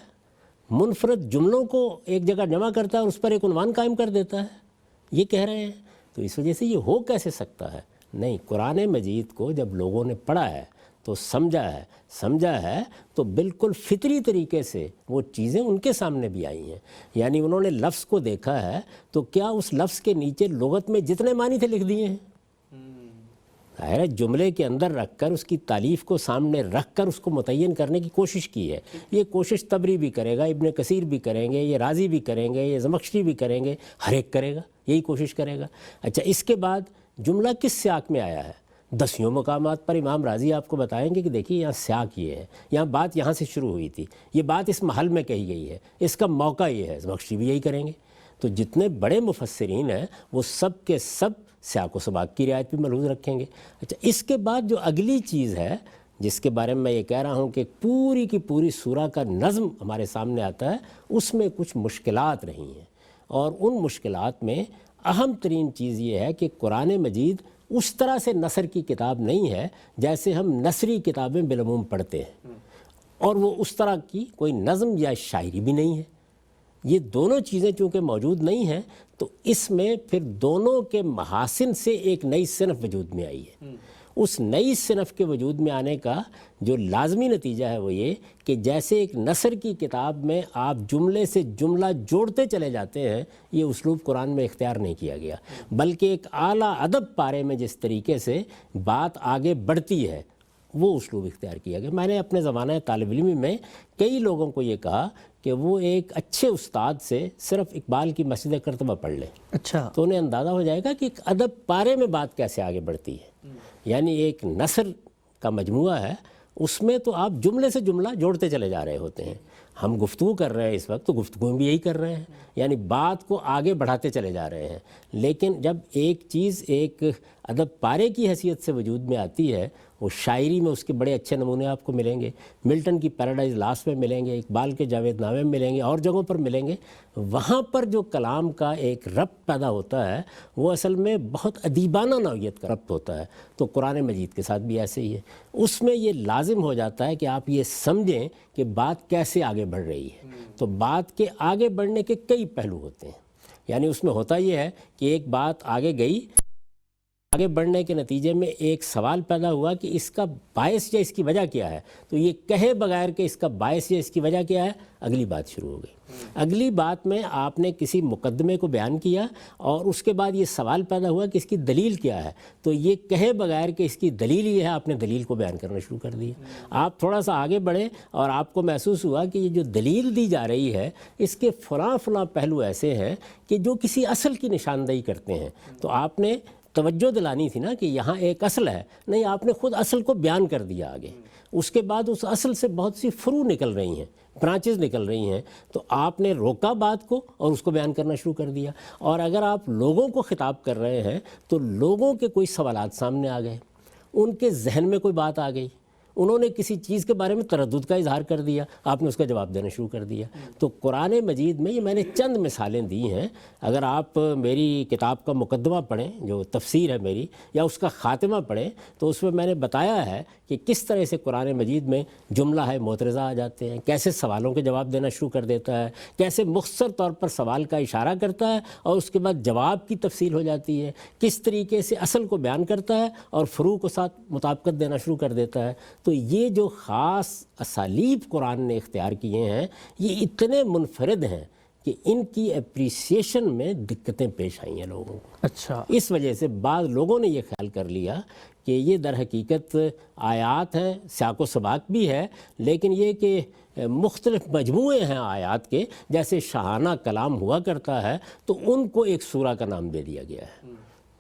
منفرد جملوں کو ایک جگہ جمع کرتا ہے اور اس پر ایک عنوان قائم کر دیتا ہے، یہ کہہ رہے ہیں. تو اس وجہ سے یہ ہو کیسے سکتا ہے؟ نہیں، قرآن مجید کو جب لوگوں نے پڑھا ہے تو سمجھا ہے تو بالکل فطری طریقے سے وہ چیزیں ان کے سامنے بھی آئی ہیں. یعنی انہوں نے لفظ کو دیکھا ہے تو کیا اس لفظ کے نیچے لغت میں جتنے معنی تھے لکھ دیے ہیں؟ ظاہر ہے جملے کے اندر رکھ کر اس کی تالیف کو سامنے رکھ کر اس کو متعین کرنے کی کوشش کی ہے. یہ کوشش طبری بھی کرے گا، ابن کثیر بھی کریں گے، یہ رازی بھی کریں گے، یہ زمخشری بھی کریں گے، ہر ایک کرے گا، یہی کوشش کرے گا. اچھا، اس کے بعد جملہ کس سیاق میں آیا ہے؟ 10 مقامات پر امام رازی آپ کو بتائیں گے کہ دیکھیے یہاں سیاق یہ ہے، یہاں بات یہاں سے شروع ہوئی تھی، یہ بات اس محل میں کہی گئی ہے، اس کا موقع یہ ہے. زمخشری بھی یہی کریں گے. تو جتنے بڑے مفسرین ہیں وہ سب کے سب سیاق و سباق کی رعایت بھی ملحوظ رکھیں گے. اچھا، اس کے بعد جو اگلی چیز ہے جس کے بارے میں یہ کہہ رہا ہوں کہ پوری کی پوری سورہ کا نظم ہمارے سامنے آتا ہے، اس میں کچھ مشکلات رہی ہیں. اور ان مشکلات میں اہم ترین چیز یہ ہے کہ قرآن مجید اس طرح سے نثر کی کتاب نہیں ہے جیسے ہم نثری کتابیں بالعموم پڑھتے ہیں، اور وہ اس طرح کی کوئی نظم یا شاعری بھی نہیں ہے. یہ دونوں چیزیں چونکہ موجود نہیں ہیں تو اس میں پھر دونوں کے محاسن سے ایک نئی صنف وجود میں آئی ہے. اس نئی صنف کے وجود میں آنے کا جو لازمی نتیجہ ہے وہ یہ کہ جیسے ایک نثر کی کتاب میں آپ جملے سے جملہ جوڑتے چلے جاتے ہیں، یہ اسلوب قرآن میں اختیار نہیں کیا گیا، بلکہ ایک اعلیٰ ادب پارے میں جس طریقے سے بات آگے بڑھتی ہے وہ اسلوب اختیار کیا گیا. میں نے اپنے زمانہ طالب علمی میں کئی لوگوں کو یہ کہا کہ وہ ایک اچھے استاد سے صرف اقبال کی مسجد کرتبہ پڑھ لیں. اچھا، تو انہیں اندازہ ہو جائے گا کہ ایک ادب پارے میں بات کیسے آگے بڑھتی ہے. یعنی ایک نثر کا مجموعہ ہے، اس میں تو آپ جملے سے جملہ جوڑتے چلے جا رہے ہوتے ہیں. ہم گفتگو کر رہے ہیں اس وقت، تو گفتگو میں بھی یہی کر رہے ہیں، یعنی بات کو آگے بڑھاتے چلے جا رہے ہیں. لیکن جب ایک چیز ایک ادب پارے کی حیثیت سے وجود میں آتی ہے، وہ شاعری میں اس کے بڑے اچھے نمونے آپ کو ملیں گے، ملٹن کی پیراڈائز لاسٹ میں ملیں گے، اقبال کے جاوید نامے میں ملیں گے، اور جگہوں پر ملیں گے. وہاں پر جو کلام کا ایک ربط پیدا ہوتا ہے وہ اصل میں بہت ادیبانہ نوعیت کا ربط ہوتا ہے. تو قرآن مجید کے ساتھ بھی ایسے ہی ہے. اس میں یہ لازم ہو جاتا ہے کہ آپ یہ سمجھیں کہ بات کیسے آگے بڑھ رہی ہے. تو بات کے آگے بڑھنے کے کئی پہلو ہوتے ہیں. یعنی اس میں ہوتا یہ ہے کہ ایک بات آگے گئی، آگے بڑھنے کے نتیجے میں ایک سوال پیدا ہوا کہ اس کا باعث یا اس کی وجہ کیا ہے. تو یہ کہے بغیر کہ اس کا باعث یا اس کی وجہ کیا ہے، اگلی بات شروع ہو گئی. اگلی بات میں آپ نے کسی مقدمے کو بیان کیا اور اس کے بعد یہ سوال پیدا ہوا کہ اس کی دلیل کیا ہے. تو یہ کہے بغیر کہ اس کی دلیل یہ ہے، آپ نے دلیل کو بیان کرنا شروع کر دیا. آپ تھوڑا سا آگے بڑھے اور آپ کو محسوس ہوا کہ یہ جو دلیل دی جا رہی ہے اس کے فلاں پہلو ایسے ہیں کہ جو کسی اصل کی نشاندہی کرتے ہیں. تو آپ نے توجہ دلانی تھی نا کہ یہاں ایک اصل ہے، نہیں، آپ نے خود اصل کو بیان کر دیا آگے. اس کے بعد اس اصل سے بہت سی فروع نکل رہی ہیں، برانچز نکل رہی ہیں. تو آپ نے روکا بات کو اور اس کو بیان کرنا شروع کر دیا. اور اگر آپ لوگوں کو خطاب کر رہے ہیں تو لوگوں کے کوئی سوالات سامنے آ گئے، ان کے ذہن میں کوئی بات آ گئی، انہوں نے کسی چیز کے بارے میں تردد کا اظہار کر دیا، آپ نے اس کا جواب دینا شروع کر دیا۔ تو قرآن مجید میں یہ میں نے چند مثالیں دی ہیں، اگر آپ میری کتاب کا مقدمہ پڑھیں جو تفسیر ہے میری، یا اس کا خاتمہ پڑھیں، تو اس میں میں نے بتایا ہے کہ کس طرح سے قرآن مجید میں جملہ ہے معترضہ آ جاتے ہیں، کیسے سوالوں کے جواب دینا شروع کر دیتا ہے، کیسے مختصر طور پر سوال کا اشارہ کرتا ہے اور اس کے بعد جواب کی تفصیل ہو جاتی ہے، کس طریقے سے اصل کو بیان کرتا ہے اور فروع کو ساتھ مطابقت دینا شروع کر دیتا ہے۔ تو یہ جو خاص اسالیب قرآن نے اختیار کیے ہیں یہ اتنے منفرد ہیں کہ ان کی اپریسیشن میں دقتیں پیش آئی ہیں لوگوں کو۔ اچھا، اس وجہ سے بعض لوگوں نے یہ خیال کر لیا کہ یہ در حقیقت آیات ہیں، سیاق و سباق بھی ہے، لیکن یہ کہ مختلف مجموعے ہیں آیات کے، جیسے شاہانہ کلام ہوا کرتا ہے تو ان کو ایک سورہ کا نام دے دیا گیا ہے۔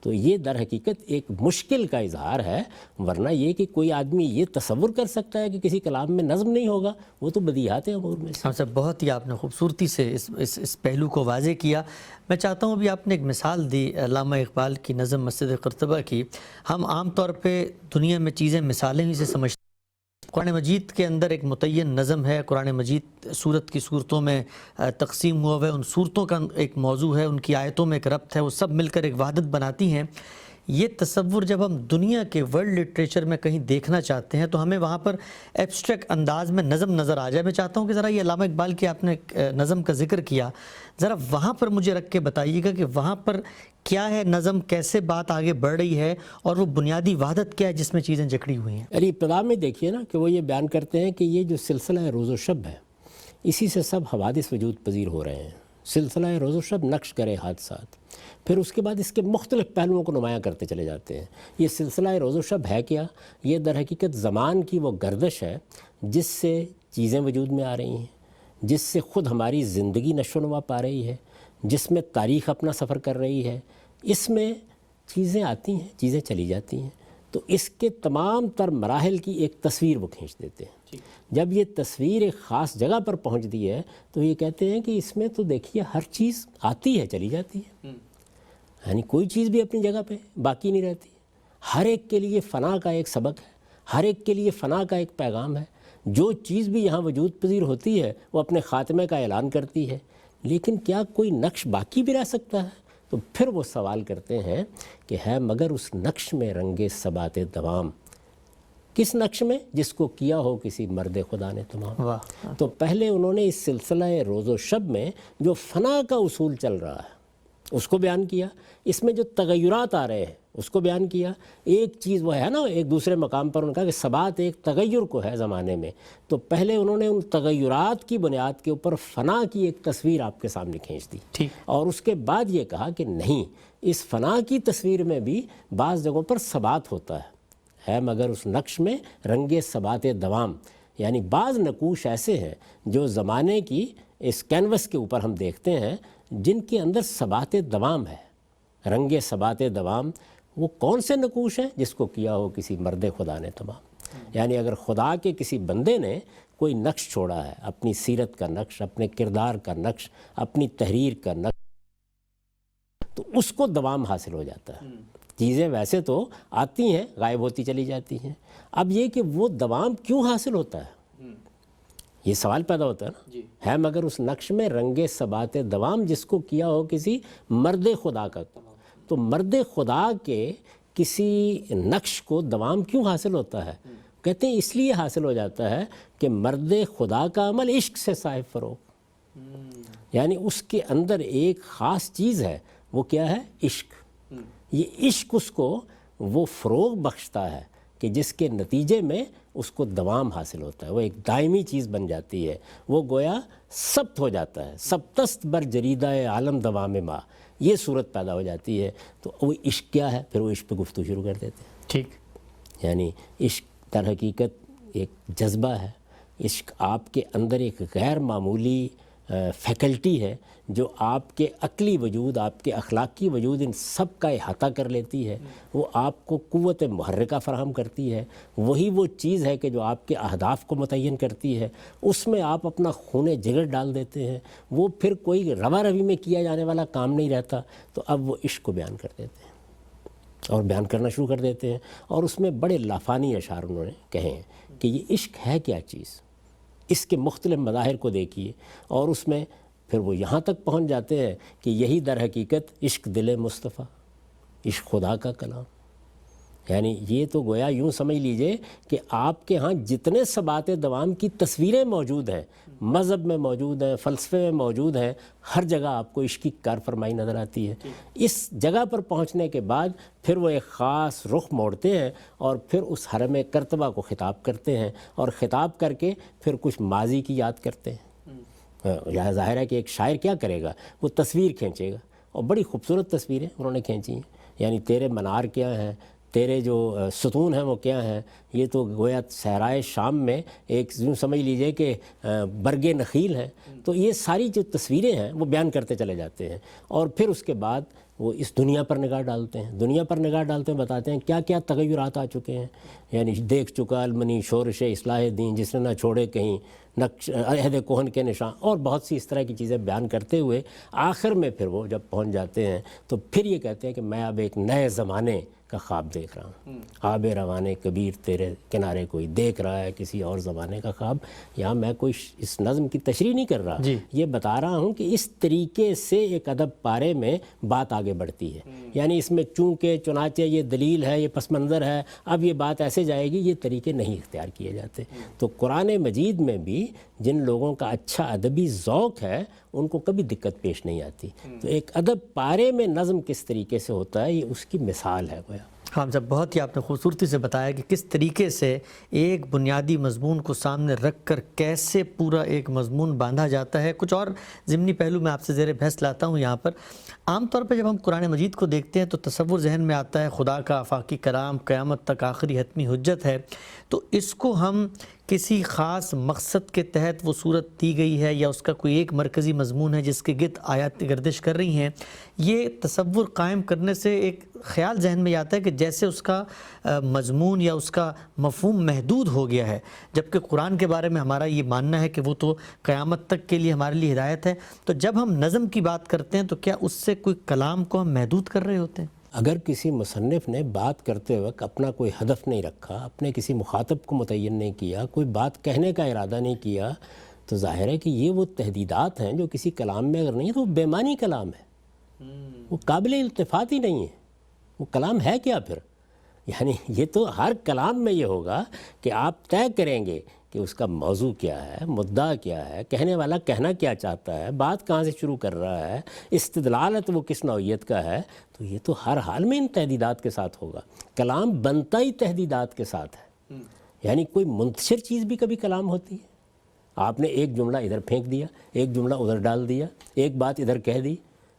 تو یہ در حقیقت ایک مشکل کا اظہار ہے، ورنہ یہ کہ کوئی آدمی یہ تصور کر سکتا ہے کہ کسی کلام میں نظم نہیں ہوگا، وہ تو بدیہات ہیں امور میں سے۔ ہاں صاحب، بہت ہی آپ نے خوبصورتی سے اس پہلو کو واضح کیا۔ میں چاہتا ہوں ابھی آپ نے ایک مثال دی علامہ اقبال کی نظم مسجد قرطبہ کی۔ ہم عام طور پہ دنیا میں چیزیں مثالیں ہی سے سمجھتے ہیں۔ قرآن مجید کے اندر ایک متعین نظم ہے، قرآن مجید سورت کی صورتوں میں تقسیم ہوا ہوا ہے، ان صورتوں کا ایک موضوع ہے، ان کی آیتوں میں ایک ربط ہے، وہ سب مل کر ایک وحدت بناتی ہیں۔ یہ تصور جب ہم دنیا کے ورلڈ لٹریچر میں کہیں دیکھنا چاہتے ہیں تو ہمیں وہاں پر ایبسٹریکٹ انداز میں نظم نظر آ جائے۔ میں چاہتا ہوں کہ ذرا یہ علامہ اقبال کی آپ نے نظم کا ذکر کیا، ذرا وہاں پر مجھے رکھ کے بتائیے گا کہ وہاں پر کیا ہے نظم، کیسے بات آگے بڑھ رہی ہے، اور وہ بنیادی وحدت کیا ہے جس میں چیزیں جکڑی ہوئی ہیں۔ یعنی ابتدا میں دیکھیے نا کہ وہ یہ بیان کرتے ہیں کہ یہ جو سلسلہ روز و شب ہے اسی سے سب حوادث وجود پذیر ہو رہے ہیں۔ سلسلہ روز و شب نقش کرے حادثات، پھر اس کے بعد اس کے مختلف پہلوؤں کو نمایاں کرتے چلے جاتے ہیں۔ یہ سلسلہ روز و شب ہے کیا؟ یہ در حقیقت زمان کی وہ گردش ہے جس سے چیزیں وجود میں آ رہی ہیں، جس سے خود ہماری زندگی نشو و نما پا رہی ہے، جس میں تاریخ اپنا سفر کر رہی ہے۔ اس میں چیزیں آتی ہیں، چیزیں چلی جاتی ہیں، تو اس کے تمام تر مراحل کی ایک تصویر وہ کھینچ دیتے ہیں۔ جب یہ تصویر ایک خاص جگہ پر پہنچتی ہے تو یہ کہتے ہیں کہ اس میں تو دیکھیے ہر چیز آتی ہے چلی جاتی ہے، یعنی کوئی چیز بھی اپنی جگہ پہ باقی نہیں رہتی۔ ہر ایک کے لیے فنا کا ایک سبق ہے، ہر ایک کے لیے فنا کا ایک پیغام ہے۔ جو چیز بھی یہاں وجود پذیر ہوتی ہے وہ اپنے خاتمے کا اعلان کرتی ہے، لیکن کیا کوئی نقش باقی بھی رہ سکتا ہے؟ تو پھر وہ سوال کرتے ہیں کہ ہے مگر اس نقش میں رنگ ثبات دوام، کس نقش میں؟ جس کو کیا ہو کسی مرد خدا نے تمام۔ واہ، تو پہلے انہوں نے اس سلسلہ روز و شب میں جو فنا کا اصول چل رہا ہے اس کو بیان کیا، اس میں جو تغیرات آ رہے ہیں اس کو بیان کیا۔ ایک چیز وہ ہے نا، ایک دوسرے مقام پر انہوں نے کہا کہ ثبات ایک تغیر کو ہے زمانے میں، تو پہلے انہوں نے ان تغیرات کی بنیاد کے اوپر فنا کی ایک تصویر آپ کے سامنے کھینچ دی، ٹھیک، اور اس کے بعد یہ کہا کہ نہیں، اس فنا کی تصویر میں بھی بعض جگہوں پر ثبات ہوتا ہے مگر اس نقش میں رنگ ثبات دوام، یعنی بعض نقوش ایسے ہیں جو زمانے کی اس کینوس کے اوپر ہم دیکھتے ہیں جن کے اندر ثبات دوام ہے، رنگ ثبات دوام۔ وہ کون سے نقوش ہیں؟ جس کو کیا ہو کسی مرد خدا نے تمام، یعنی اگر خدا کے کسی بندے نے کوئی نقش چھوڑا ہے، اپنی سیرت کا نقش، اپنے کردار کا نقش، اپنی تحریر کا نقش، تو اس کو دوام حاصل ہو جاتا ہے۔ چیزیں ویسے تو آتی ہیں غائب ہوتی چلی جاتی ہیں، اب یہ کہ وہ دوام کیوں حاصل ہوتا ہے یہ سوال پیدا ہوتا ہے نا، ہے مگر اس نقش میں رنگ ثبات دوام جس کو کیا ہو کسی مرد خدا کا۔ تو مرد خدا کے کسی نقش کو دوام کیوں حاصل ہوتا ہے؟ کہتے ہیں اس لیے حاصل ہو جاتا ہے کہ مرد خدا کا عمل عشق سے صاحب فروغ، یعنی اس کے اندر ایک خاص چیز ہے، وہ کیا ہے؟ عشق۔ یہ عشق اس کو وہ فروغ بخشتا ہے کہ جس کے نتیجے میں اس کو دوام حاصل ہوتا ہے، وہ ایک دائمی چیز بن جاتی ہے، وہ گویا ثبت ہو جاتا ہے۔ سبتست بر جریدہ عالم دوام ما، یہ صورت پیدا ہو جاتی ہے۔ تو وہ عشق کیا ہے؟ پھر وہ عشق پہ گفتگو شروع کر دیتے ہیں۔ ٹھیک، یعنی عشق در حقیقت ایک جذبہ ہے، عشق آپ کے اندر ایک غیر معمولی فیکلٹی ہے جو آپ کے عقلی وجود، آپ کے اخلاقی وجود، ان سب کا احاطہ کر لیتی ہے۔ وہ آپ کو قوت محرکہ فراہم کرتی ہے، وہی وہ چیز ہے کہ جو آپ کے اہداف کو متعین کرتی ہے، اس میں آپ اپنا خون جگر ڈال دیتے ہیں، وہ پھر کوئی روا روی میں کیا جانے والا کام نہیں رہتا۔ تو اب وہ عشق کو بیان کر دیتے ہیں۔ اور بیان کرنا شروع کر دیتے ہیں، اور اس میں بڑے لافانی اشعار انہوں نے کہے ہیں کہ یہ عشق ہے کیا چیز، اس کے مختلف مظاہر کو دیکھیے، اور اس میں پھر وہ یہاں تک پہنچ جاتے ہیں کہ یہی در حقیقت عشق دل مصطفیٰ، عشق خدا کا کلام. یعنی یہ تو گویا یوں سمجھ لیجئے کہ آپ کے ہاں جتنے ثبات دوام کی تصویریں موجود ہیں، مذہب میں موجود ہیں، فلسفے میں موجود ہیں، ہر جگہ آپ کو عشق کی کار فرمائی نظر آتی ہے. اس جگہ پر پہنچنے کے بعد پھر وہ ایک خاص رخ موڑتے ہیں اور پھر اس حرم کرتبہ کو خطاب کرتے ہیں، اور خطاب کر کے پھر کچھ ماضی کی یاد کرتے ہیں. یہ ظاہر ہے کہ ایک شاعر کیا کرے گا، وہ تصویر کھینچے گا، اور بڑی خوبصورت تصویریں انہوں نے کھینچی ہیں. یعنی تیرے منار کیا ہیں، تیرے جو ستون ہیں وہ کیا ہیں، یہ تو گویا صحرائے شام میں ایک یوں سمجھ لیجئے کہ برگ نخیل ہیں. تو یہ ساری جو تصویریں ہیں وہ بیان کرتے چلے جاتے ہیں، اور پھر اس کے بعد وہ اس دنیا پر نگاہ ڈالتے ہیں. دنیا پر نگاہ ڈالتے ہیں، بتاتے ہیں کیا کیا تغیرات آ چکے ہیں. یعنی دیکھ چکا المنی شورش اصلاح دین، جس نے نہ چھوڑے کہیں نقش عہد کہن کے نشان، اور بہت سی اس طرح کی چیزیں بیان کرتے ہوئے آخر میں پھر وہ جب پہنچ جاتے ہیں تو پھر یہ کہتے ہیں کہ میں اب ایک نئے زمانے کا خواب دیکھ رہا ہوں. آب روانے کبیر تیرے کنارے کوئی دیکھ رہا ہے کسی اور زمانے کا خواب. یہاں میں کوئی اس نظم کی تشریح نہیں کر رہا، یہ بتا رہا ہوں کہ اس طریقے سے ایک ادب پارے میں بات آگے بڑھتی ہے. یعنی اس میں چونکہ چنانچہ یہ دلیل ہے، یہ پس منظر ہے، اب یہ بات ایسے جائے گی، یہ طریقے نہیں اختیار کیے جاتے. تو قرآن مجید میں بھی جن لوگوں کا اچھا ادبی ذوق ہے ان کو کبھی دقت پیش نہیں آتی. تو ایک ادب پارے میں نظم کس طریقے سے ہوتا ہے، یہ اس کی مثال ہے. گویا ہاں صاحب، بہت ہی آپ نے خوبصورتی سے بتایا کہ کس طریقے سے ایک بنیادی مضمون کو سامنے رکھ کر کیسے پورا ایک مضمون باندھا جاتا ہے. کچھ اور ضمنی پہلو میں آپ سے زیر بحث لاتا ہوں یہاں پر. عام طور پہ جب ہم قرآن مجید کو دیکھتے ہیں تو تصور ذہن میں آتا ہے خدا کا آفاقی کلام، قیامت تک آخری حتمی حجت ہے. تو اس کو ہم کسی خاص مقصد کے تحت وہ صورت دی گئی ہے، یا اس کا کوئی ایک مرکزی مضمون ہے جس کے گرد آیات گردش کر رہی ہیں، یہ تصور قائم کرنے سے ایک خیال ذہن میں آتا ہے کہ جیسے اس کا مضمون یا اس کا مفہوم محدود ہو گیا ہے، جبکہ قرآن کے بارے میں ہمارا یہ ماننا ہے کہ وہ تو قیامت تک کے لیے ہمارے لیے ہدایت ہے. تو جب ہم نظم کی بات کرتے ہیں تو کیا اس سے کوئی کلام کو ہم محدود کر رہے ہوتے ہیں؟ اگر کسی مصنف نے بات کرتے وقت اپنا کوئی ہدف نہیں رکھا، اپنے کسی مخاطب کو متعین نہیں کیا، کوئی بات کہنے کا ارادہ نہیں کیا، تو ظاہر ہے کہ یہ وہ تحدیدات ہیں جو کسی کلام میں اگر نہیں ہے تو وہ بے معنی کلام ہے، وہ قابل التفات ہی نہیں ہے. وہ کلام ہے کیا پھر؟ یعنی یہ تو ہر کلام میں یہ ہوگا کہ آپ طے کریں گے کہ اس کا موضوع کیا ہے، مدعا کیا ہے، کہنے والا کہنا کیا چاہتا ہے، بات کہاں سے شروع کر رہا ہے، استدلال ہے تو وہ کس نوعیت کا ہے. تو یہ تو ہر حال میں ان تحدیدات کے ساتھ ہوگا. کلام بنتا ہی تحدیدات کے ساتھ ہے. یعنی کوئی منتشر چیز بھی کبھی کلام ہوتی ہے. آپ نے ایک جملہ ادھر پھینک دیا، ایک جملہ ادھر ڈال دیا، ایک بات ادھر کہہ دی،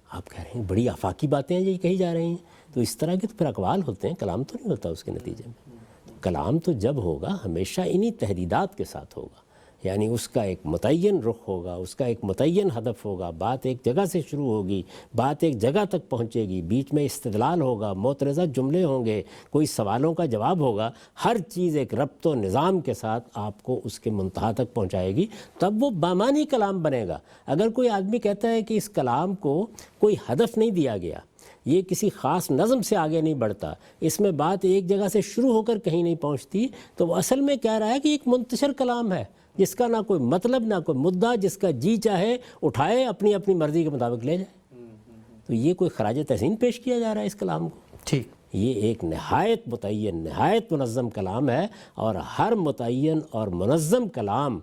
آپ کہہ رہے ہیں بڑی آفاقی باتیں یہ کہی جا رہی ہیں. تو اس طرح کے تو پھر اقوال ہوتے ہیں، کلام تو نہیں ہوتا اس کے نتیجے میں. کلام تو جب ہوگا ہمیشہ انہی تحدیدات کے ساتھ ہوگا. یعنی اس کا ایک متعین رخ ہوگا، اس کا ایک متعین ہدف ہوگا، بات ایک جگہ سے شروع ہوگی، بات ایک جگہ تک پہنچے گی، بیچ میں استدلال ہوگا، معترضہ جملے ہوں گے، کوئی سوالوں کا جواب ہوگا، ہر چیز ایک ربط و نظام کے ساتھ آپ کو اس کے منتہا تک پہنچائے گی، تب وہ بامانی کلام بنے گا. اگر کوئی آدمی کہتا ہے کہ اس کلام کو کوئی ہدف نہیں دیا گیا، یہ کسی خاص نظم سے آگے نہیں بڑھتا، اس میں بات ایک جگہ سے شروع ہو کر کہیں نہیں پہنچتی، تو وہ اصل میں کہہ رہا ہے کہ ایک منتشر کلام ہے جس کا نہ کوئی مطلب نہ کوئی مدعا، جس کا جی چاہے اٹھائے اپنی اپنی مرضی کے مطابق لے جائے. تو یہ کوئی خراج تحسین پیش کیا جا رہا ہے اس کلام کو. ٹھیک، یہ ایک نہایت متعین، نہایت منظم کلام ہے، اور ہر متعین اور منظم کلام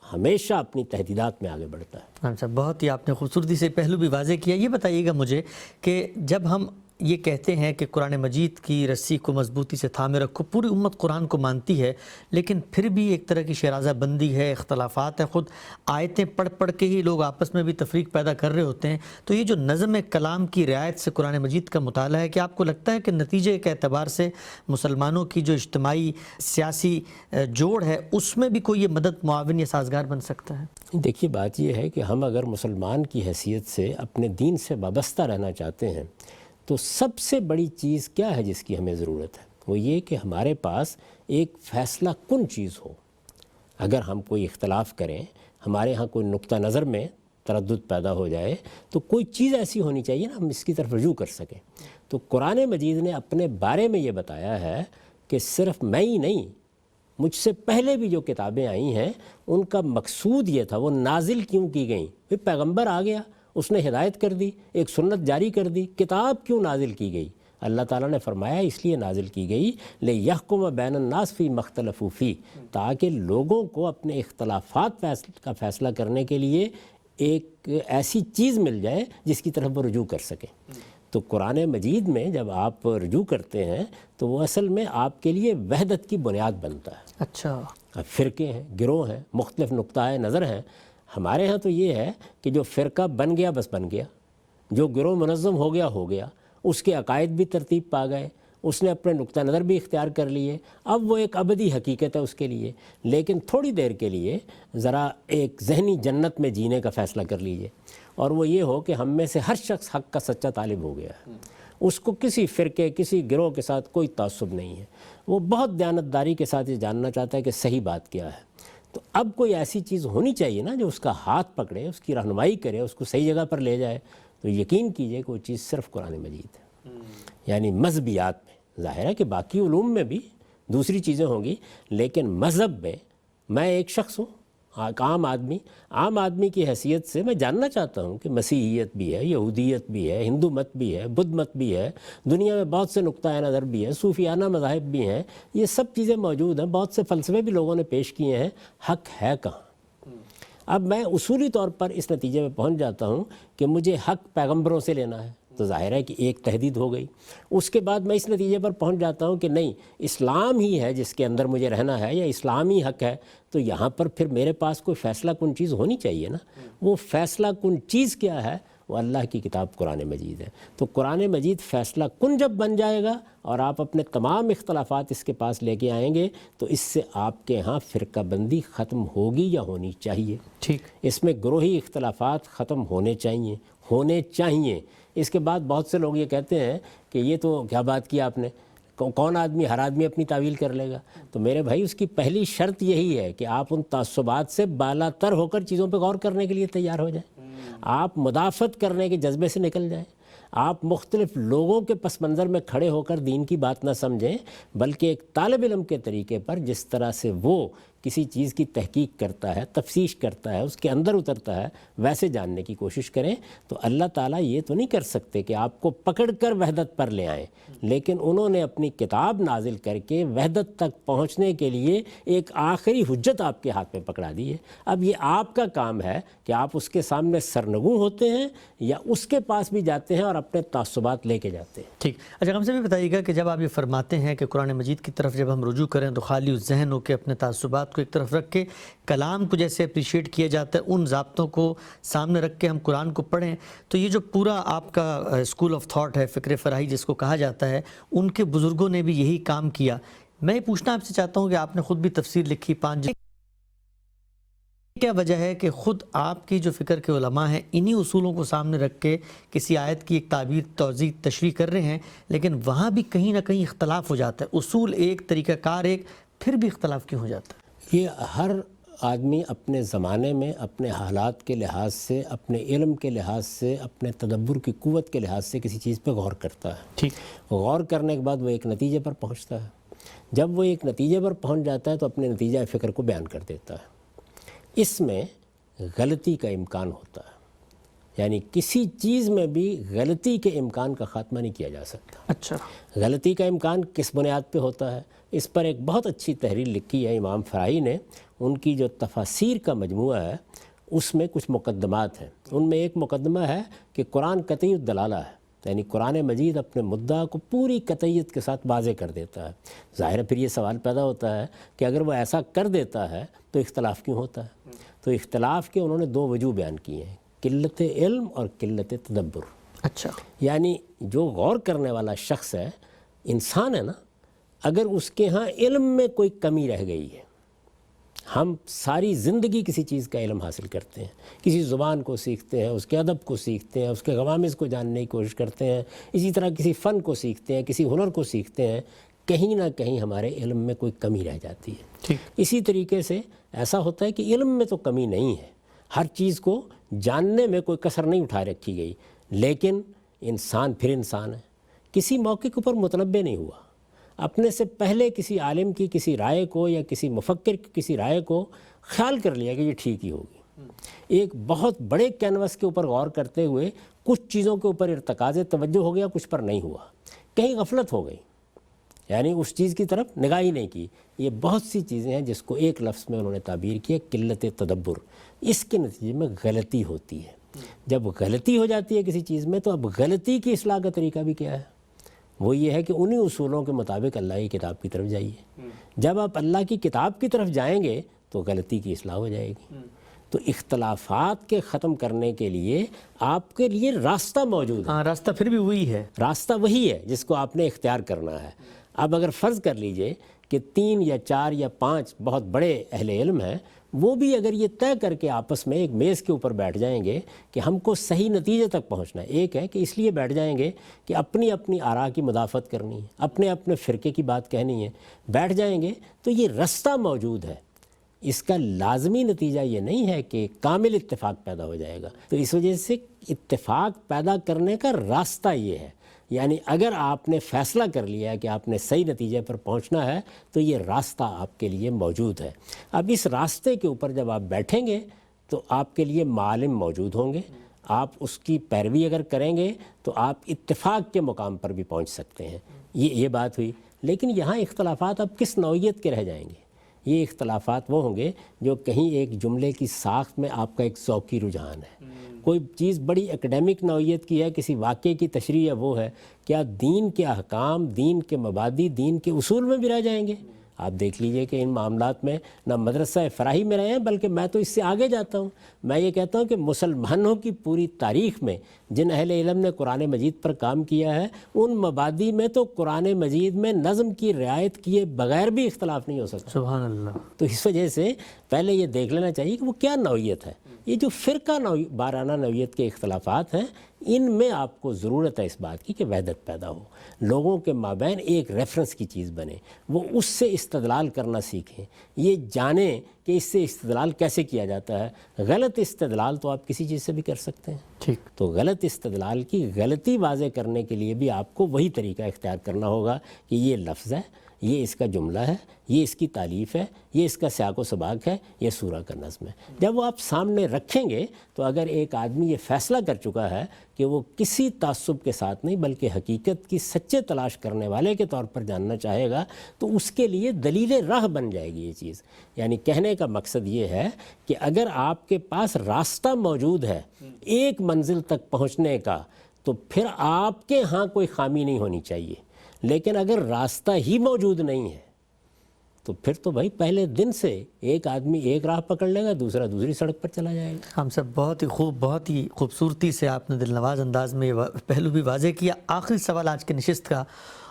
ہمیشہ اپنی تحدیدات میں آگے بڑھتا ہے. ہاں صاحب، بہت ہی آپ نے خوبصورتی سے پہلو بھی واضح کیا. یہ بتائیے گا مجھے کہ جب ہم یہ کہتے ہیں کہ قرآن مجید کی رسی کو مضبوطی سے تھامے رکھو، پوری امت قرآن کو مانتی ہے، لیکن پھر بھی ایک طرح کی شیرازہ بندی ہے، اختلافات ہیں، خود آیتیں پڑھ پڑھ کے ہی لوگ آپس میں بھی تفریق پیدا کر رہے ہوتے ہیں. تو یہ جو نظم کلام کی رعایت سے قرآن مجید کا مطالعہ ہے، کہ آپ کو لگتا ہے کہ نتیجے کے اعتبار سے مسلمانوں کی جو اجتماعی سیاسی جوڑ ہے اس میں بھی کوئی یہ مدد معاون یا سازگار بن سکتا ہے؟ دیکھیے، بات یہ ہے کہ ہم اگر مسلمان کی حیثیت سے اپنے دین سے وابستہ رہنا چاہتے ہیں تو سب سے بڑی چیز کیا ہے جس کی ہمیں ضرورت ہے؟ وہ یہ کہ ہمارے پاس ایک فیصلہ کن چیز ہو. اگر ہم کوئی اختلاف کریں، ہمارے ہاں کوئی نقطہ نظر میں تردد پیدا ہو جائے، تو کوئی چیز ایسی ہونی چاہیے نا ہم اس کی طرف رجوع کر سکیں. تو قرآن مجید نے اپنے بارے میں یہ بتایا ہے کہ صرف میں ہی نہیں، مجھ سے پہلے بھی جو کتابیں آئی ہیں ان کا مقصود یہ تھا، وہ نازل کیوں کی گئیں؟ پھر پیغمبر آ گیا، اس نے ہدایت کر دی، ایک سنت جاری کر دی، کتاب کیوں نازل کی گئی؟ اللہ تعالیٰ نے فرمایا اس لیے نازل کی گئی لِیَحْکُمَ بَیْنَ النَّاسِ فِی مَا اخْتَلَفُوا فِیہ، تاکہ لوگوں کو اپنے اختلافات کا فیصلہ کرنے کے لیے ایک ایسی چیز مل جائے جس کی طرف وہ رجوع کر سکیں۔ تو قرآن مجید میں جب آپ رجوع کرتے ہیں تو وہ اصل میں آپ کے لیے وحدت کی بنیاد بنتا ہے۔ اچھا، اب فرقے ہیں، گروہ ہیں، مختلف نقطۂ نظر ہیں۔ ہمارے ہاں تو یہ ہے کہ جو فرقہ بن گیا بس بن گیا، جو گروہ منظم ہو گیا، اس کے عقائد بھی ترتیب پا گئے، اس نے اپنے نقطہ نظر بھی اختیار کر لیے، اب وہ ایک ابدی حقیقت ہے اس کے لیے، لیکن تھوڑی دیر کے لیے ذرا ایک ذہنی جنت میں جینے کا فیصلہ کر لیجئے، اور وہ یہ ہو کہ ہم میں سے ہر شخص حق کا سچا طالب ہو گیا ہے، اس کو کسی فرقے کسی گروہ کے ساتھ کوئی تعصب نہیں ہے، وہ بہت دیانتداری کے ساتھ یہ جاننا چاہتا ہے کہ صحیح بات کیا ہے۔ تو اب کوئی ایسی چیز ہونی چاہیے نا جو اس کا ہاتھ پکڑے، اس کی رہنمائی کرے، اس کو صحیح جگہ پر لے جائے، تو یقین کیجئے کہ وہ چیز صرف قرآن مجید ہے۔ یعنی مذہبیات میں ظاہر ہے کہ باقی علوم میں بھی دوسری چیزیں ہوں گی، لیکن مذہب میں ایک شخص ہوں، عام آدمی کی حیثیت سے میں جاننا چاہتا ہوں کہ مسیحیت بھی ہے، یہودیت بھی ہے، ہندو مت بھی ہے، بدھ مت بھی ہے، دنیا میں بہت سے نقطۂ نظر بھی ہے، صوفیانہ مذاہب بھی ہیں، یہ سب چیزیں موجود ہیں، بہت سے فلسفے بھی لوگوں نے پیش کیے ہیں، حق ہے کہاں؟ اب میں اصولی طور پر اس نتیجے میں پہنچ جاتا ہوں کہ مجھے حق پیغمبروں سے لینا ہے، تو ظاہر ہے کہ ایک تحدید ہو گئی۔ اس کے بعد میں اس نتیجے پر پہنچ جاتا ہوں کہ نہیں، اسلام ہی ہے جس کے اندر مجھے رہنا ہے، یا اسلام ہی حق ہے، تو یہاں پر پھر میرے پاس کوئی فیصلہ کن چیز ہونی چاہیے نا۔ وہ فیصلہ کن چیز کیا ہے؟ وہ اللہ کی کتاب قرآن مجید ہے۔ تو قرآن مجید فیصلہ کن جب بن جائے گا اور آپ اپنے تمام اختلافات اس کے پاس لے کے آئیں گے تو اس سے آپ کے ہاں فرقہ بندی ختم ہوگی یا ہونی چاہیے۔ ٹھیک، اس میں گروہی اختلافات ختم ہونے چاہیے۔ اس کے بعد بہت سے لوگ یہ کہتے ہیں کہ یہ تو کیا بات کی آپ نے، ہر آدمی اپنی تعویل کر لے گا۔ تو میرے بھائی اس کی پہلی شرط یہی ہے کہ آپ ان تعصبات سے بالا تر ہو کر چیزوں پہ غور کرنے کے لیے تیار ہو جائیں، آپ مدافعت کرنے کے جذبے سے نکل جائیں، آپ مختلف لوگوں کے پس منظر میں کھڑے ہو کر دین کی بات نہ سمجھیں، بلکہ ایک طالب علم کے طریقے پر جس طرح سے وہ کسی چیز کی تحقیق کرتا ہے، تفتیش کرتا ہے، اس کے اندر اترتا ہے، ویسے جاننے کی کوشش کریں۔ تو اللہ تعالیٰ یہ تو نہیں کر سکتے کہ آپ کو پکڑ کر وحدت پر لے آئیں، لیکن انہوں نے اپنی کتاب نازل کر کے وحدت تک پہنچنے کے لیے ایک آخری حجت آپ کے ہاتھ میں پکڑا دی ہے۔ اب یہ آپ کا کام ہے کہ آپ اس کے سامنے سرنگوں ہوتے ہیں یا اس کے پاس بھی جاتے ہیں اور اپنے تعصبات لے کے جاتے ہیں۔ ٹھیک، اچھا ہم سے بھی بتائیے گا کہ جب آپ یہ فرماتے ہیں کہ قرآن مجید کی طرف جب ہم رجوع کریں تو خالی ذہن ہو کے اپنے تعصبات کو ایک طرف رکھ کے کلام کو جیسے اپریشیٹ کیا جاتا ہے ان ضابطوں کو سامنے رکھ کے ہم قرآن کو پڑھیں، تو یہ جو پورا آپ کا اسکول آف تھاٹ ہے، فکر فراہی جس کو کہا جاتا ہے، ان کے بزرگوں نے بھی یہی کام کیا۔ میں یہ پوچھنا آپ سے چاہتا ہوں کہ آپ نے خود بھی تفسیر لکھی 5 جلد، کیا وجہ ہے کہ خود آپ کی جو فکر کے علماء ہیں انہی اصولوں کو سامنے رکھ کے کسی آیت کی ایک تعبیر، توضیح، تشریح کر رہے ہیں، لیکن وہاں بھی کہیں نہ کہیں اختلاف ہو جاتا ہے، اصول ایک، طریقہ کار ایک، پھر بھی اختلاف کیوں ہو جاتا ہے؟ یہ ہر آدمی اپنے زمانے میں اپنے حالات کے لحاظ سے، اپنے علم کے لحاظ سے، اپنے تدبر کی قوت کے لحاظ سے کسی چیز پہ غور کرتا ہے۔ ٹھیک، غور کرنے کے بعد وہ ایک نتیجے پر پہنچتا ہے۔ جب وہ ایک نتیجے پر پہنچ جاتا ہے تو اپنے نتیجہ فکر کو بیان کر دیتا ہے۔ اس میں غلطی کا امکان ہوتا ہے، یعنی کسی چیز میں بھی غلطی کے امکان کا خاتمہ نہیں کیا جا سکتا۔ اچھا، غلطی کا امکان کس بنیاد پہ ہوتا ہے؟ اس پر ایک بہت اچھی تحریر لکھی ہے امام فراہی نے، ان کی جو تفاسیر کا مجموعہ ہے اس میں کچھ مقدمات ہیں۔ ان میں ایک مقدمہ ہے کہ قرآن قطعی الدلالہ ہے، یعنی قرآن مجید اپنے مدعا کو پوری قطعیت کے ساتھ واضح کر دیتا ہے۔ ظاہر ہے پھر یہ سوال پیدا ہوتا ہے کہ اگر وہ ایسا کر دیتا ہے تو اختلاف کیوں ہوتا ہے؟ تو اختلاف کے انہوں نے 2 وجوہ بیان کیے ہیں، قلت علم اور قلت تدبر۔ اچھا، یعنی جو غور کرنے والا شخص ہے، انسان ہے نا، اگر اس کے ہاں علم میں کوئی کمی رہ گئی ہے، ہم ساری زندگی کسی چیز کا علم حاصل کرتے ہیں، کسی زبان کو سیکھتے ہیں، اس کے ادب کو سیکھتے ہیں، اس کے غوامض کو جاننے کی کوشش کرتے ہیں، اسی طرح کسی فن کو سیکھتے ہیں، کسی ہنر کو سیکھتے ہیں، کہیں نہ کہیں ہمارے علم میں کوئی کمی رہ جاتی ہے۔ ٹھیک، اسی طریقے سے ایسا ہوتا ہے کہ علم میں تو کمی نہیں ہے، ہر چیز کو جاننے میں کوئی کسر نہیں اٹھا رکھی گئی، لیکن انسان پھر انسان ہے، کسی موقع کے اوپر متنبع نہیں ہوا، اپنے سے پہلے کسی عالم کی کسی رائے کو یا کسی مفکر کی کسی رائے کو خیال کر لیا کہ یہ ٹھیک ہی ہوگی۔ ایک بہت بڑے کینوس کے اوپر غور کرتے ہوئے کچھ چیزوں کے اوپر ارتکاز توجہ ہو گیا، کچھ پر نہیں ہوا، کہیں غفلت ہو گئی، یعنی اس چیز کی طرف نگاہ ہی نہیں کی۔ یہ بہت سی چیزیں ہیں جس کو ایک لفظ میں انہوں نے تعبیر کیا قلت تدبر۔ اس کے نتیجے میں غلطی ہوتی ہے۔ جب غلطی ہو جاتی ہے کسی چیز میں تو اب غلطی کی اصلاح کا طریقہ بھی کیا ہے؟ وہ یہ ہے کہ انہی اصولوں کے مطابق اللہ کی کتاب کی طرف جائیے۔ جب آپ اللہ کی کتاب کی طرف جائیں گے تو غلطی کی اصلاح ہو جائے گی۔ تو اختلافات کے ختم کرنے کے لیے آپ کے لیے راستہ موجود ہے۔ ہاں، راستہ پھر بھی وہی ہے، راستہ وہی ہے جس کو آپ نے اختیار کرنا ہے۔ اب اگر فرض کر لیجئے کہ 3 یا 4 یا 5 بہت بڑے اہل علم ہیں، وہ بھی اگر یہ طے کر کے آپس میں ایک میز کے اوپر بیٹھ جائیں گے کہ ہم کو صحیح نتیجے تک پہنچنا ہے، ایک ہے کہ اس لیے بیٹھ جائیں گے کہ اپنی اپنی آراء کی مدافعت کرنی ہے، اپنے اپنے فرقے کی بات کہنی ہے، بیٹھ جائیں گے تو یہ راستہ موجود ہے۔ اس کا لازمی نتیجہ یہ نہیں ہے کہ کامل اتفاق پیدا ہو جائے گا۔ تو اس وجہ سے اتفاق پیدا کرنے کا راستہ یہ ہے، یعنی اگر آپ نے فیصلہ کر لیا کہ آپ نے صحیح نتیجے پر پہنچنا ہے تو یہ راستہ آپ کے لیے موجود ہے۔ اب اس راستے کے اوپر جب آپ بیٹھیں گے تو آپ کے لیے معالم موجود ہوں گے، آپ اس کی پیروی اگر کریں گے تو آپ اتفاق کے مقام پر بھی پہنچ سکتے ہیں۔ یہ بات ہوئی۔ لیکن یہاں اختلافات اب کس نوعیت کے رہ جائیں گے؟ یہ اختلافات وہ ہوں گے جو کہیں ایک جملے کی ساخت میں آپ کا ایک ذوقی رجحان ہے، کوئی چیز بڑی اکیڈمک نوعیت کی ہے، کسی واقعے کی تشریح ہے، وہ ہے کیا دین کے احکام، دین کے مبادی، دین کے اصول میں بھی رہ جائیں گے؟ آپ دیکھ لیجئے کہ ان معاملات میں نہ مدرسہ فراہی میں رہے ہیں، بلکہ میں تو اس سے آگے جاتا ہوں، میں یہ کہتا ہوں کہ مسلمانوں کی پوری تاریخ میں جن اہل علم نے قرآن مجید پر کام کیا ہے، ان مبادی میں تو قرآن مجید میں نظم کی رعایت کیے بغیر بھی اختلاف نہیں ہو سکتا۔ سبحان اللہ۔ تو اس وجہ سے پہلے یہ دیکھ لینا چاہیے کہ وہ کیا نوعیت ہے۔ یہ جو فرقہ وارانہ نوعیت کے اختلافات ہیں، ان میں آپ کو ضرورت ہے اس بات کی کہ وحدت پیدا ہو، لوگوں کے مابین ایک ریفرنس کی چیز بنے، وہ اس سے استدلال کرنا سیکھیں، یہ جانیں کہ اس سے استدلال کیسے کیا جاتا ہے۔ غلط استدلال تو آپ کسی چیز سے بھی کر سکتے ہیں، ٹھیک۔ تو غلط استدلال کی غلطی واضح کرنے کے لیے بھی آپ کو وہی طریقہ اختیار کرنا ہوگا کہ یہ لفظ ہے، یہ اس کا جملہ ہے، یہ اس کی تالیف ہے، یہ اس کا سیاق و سباق ہے، یہ سورہ کا نظم ہے۔ جب وہ آپ سامنے رکھیں گے تو اگر ایک آدمی یہ فیصلہ کر چکا ہے کہ وہ کسی تعصب کے ساتھ نہیں بلکہ حقیقت کی سچے تلاش کرنے والے کے طور پر جاننا چاہے گا تو اس کے لیے دلیل راہ بن جائے گی یہ چیز۔ یعنی کہنے کا مقصد یہ ہے کہ اگر آپ کے پاس راستہ موجود ہے ایک منزل تک پہنچنے کا تو پھر آپ کے ہاں کوئی خامی نہیں ہونی چاہیے، لیکن اگر راستہ ہی موجود نہیں ہے تو پھر تو بھائی پہلے دن سے ایک آدمی ایک راہ پکڑ لے گا، دوسرا دوسری سڑک پر چلا جائے گا۔ ہم سب بہت ہی خوب، بہت ہی خوبصورتی سے آپ نے دل نواز انداز میں یہ پہلو بھی واضح کیا۔ آخری سوال آج کے نشست کا،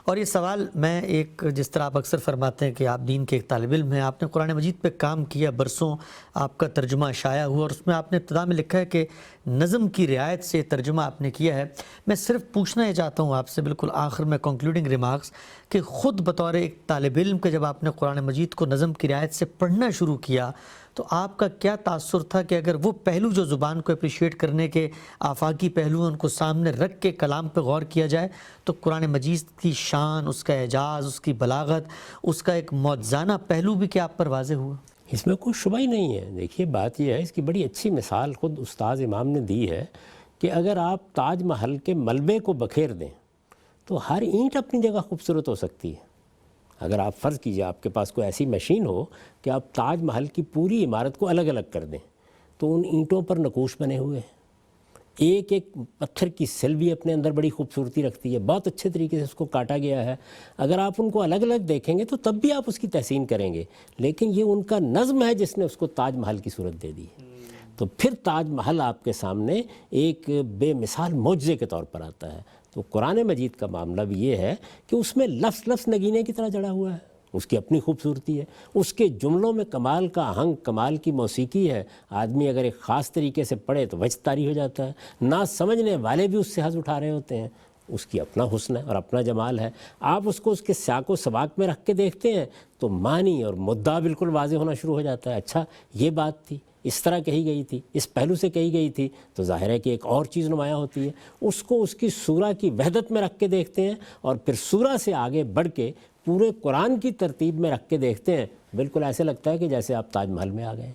اور یہ سوال میں ایک جس طرح آپ اکثر فرماتے ہیں کہ آپ دین کے ایک طالب علم ہیں، آپ نے قرآن مجید پہ کام کیا، برسوں آپ کا ترجمہ شائع ہوا اور اس میں آپ نے ابتدا میں لکھا ہے کہ نظم کی رعایت سے ترجمہ آپ نے کیا ہے۔ میں صرف پوچھنا یہ چاہتا ہوں آپ سے بالکل آخر میں کنکلوڈنگ ریمارکس کہ خود بطور ایک طالب علم کے جب آپ نے قرآن مجید کو نظم کی رعایت سے پڑھنا شروع کیا تو آپ کا کیا تاثر تھا کہ اگر وہ پہلو جو زبان کو اپریشیٹ کرنے کے آفاقی پہلو ہیں ان کو سامنے رکھ کے کلام پہ غور کیا جائے تو قرآن مجید کی شان، اس کا اعجاز، اس کی بلاغت، اس کا ایک معجزانہ پہلو بھی کیا آپ پر واضح ہوا؟ اس میں کوئی شبہ ہی نہیں ہے۔ دیکھیے بات یہ ہے، اس کی بڑی اچھی مثال خود استاذ امام نے دی ہے کہ اگر آپ تاج محل کے ملبے کو بکھیر دیں تو ہر اینٹ اپنی جگہ خوبصورت ہو سکتی ہے۔ اگر آپ فرض کیجئے آپ کے پاس کوئی ایسی مشین ہو کہ آپ تاج محل کی پوری عمارت کو الگ الگ کر دیں تو ان اینٹوں پر نقوش بنے ہوئے ہیں، ایک ایک پتھر کی سل بھی اپنے اندر بڑی خوبصورتی رکھتی ہے، بہت اچھے طریقے سے اس کو کاٹا گیا ہے۔ اگر آپ ان کو الگ الگ دیکھیں گے تو تب بھی آپ اس کی تحسین کریں گے، لیکن یہ ان کا نظم ہے جس نے اس کو تاج محل کی صورت دے دی۔ تو پھر تاج محل آپ کے سامنے ایک بے مثال معجزے کے طور پر آتا ہے۔ تو قرآن مجید کا معاملہ بھی یہ ہے کہ اس میں لفظ لفظ نگینے کی طرح جڑا ہوا ہے، اس کی اپنی خوبصورتی ہے، اس کے جملوں میں کمال کا آہنگ، کمال کی موسیقی ہے۔ آدمی اگر ایک خاص طریقے سے پڑھے تو وجہ طاری ہو جاتا ہے، نہ سمجھنے والے بھی اس سے حظ اٹھا رہے ہوتے ہیں۔ اس کی اپنا حسن ہے اور اپنا جمال ہے. آپ اس کو اس کے سیاق و سباق میں رکھ کے دیکھتے ہیں تو معنی اور مدعا بالکل واضح ہونا شروع ہو جاتا ہے. اچھا یہ بات تھی، اس طرح کہی گئی تھی، اس پہلو سے کہی گئی تھی، تو ظاہر ہے کہ ایک اور چیز نمایاں ہوتی ہے. اس کو اس کی سورہ کی وحدت میں رکھ کے دیکھتے ہیں اور پھر سورہ سے آگے بڑھ کے پورے قرآن کی ترتیب میں رکھ کے دیکھتے ہیں. بالکل ایسے لگتا ہے کہ جیسے آپ تاج محل میں آ گئے ہیں،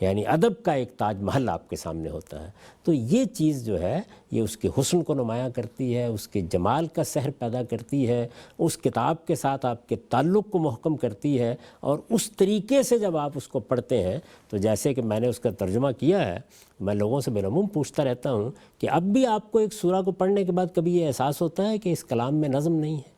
یعنی ادب کا ایک تاج محل آپ کے سامنے ہوتا ہے. تو یہ چیز جو ہے یہ اس کے حسن کو نمایاں کرتی ہے، اس کے جمال کا سحر پیدا کرتی ہے، اس کتاب کے ساتھ آپ کے تعلق کو محکم کرتی ہے. اور اس طریقے سے جب آپ اس کو پڑھتے ہیں تو جیسے کہ میں نے اس کا ترجمہ کیا ہے، میں لوگوں سے بالعموم پوچھتا رہتا ہوں کہ اب بھی آپ کو ایک سورہ کو پڑھنے کے بعد کبھی یہ احساس ہوتا ہے کہ اس کلام میں نظم نہیں ہے،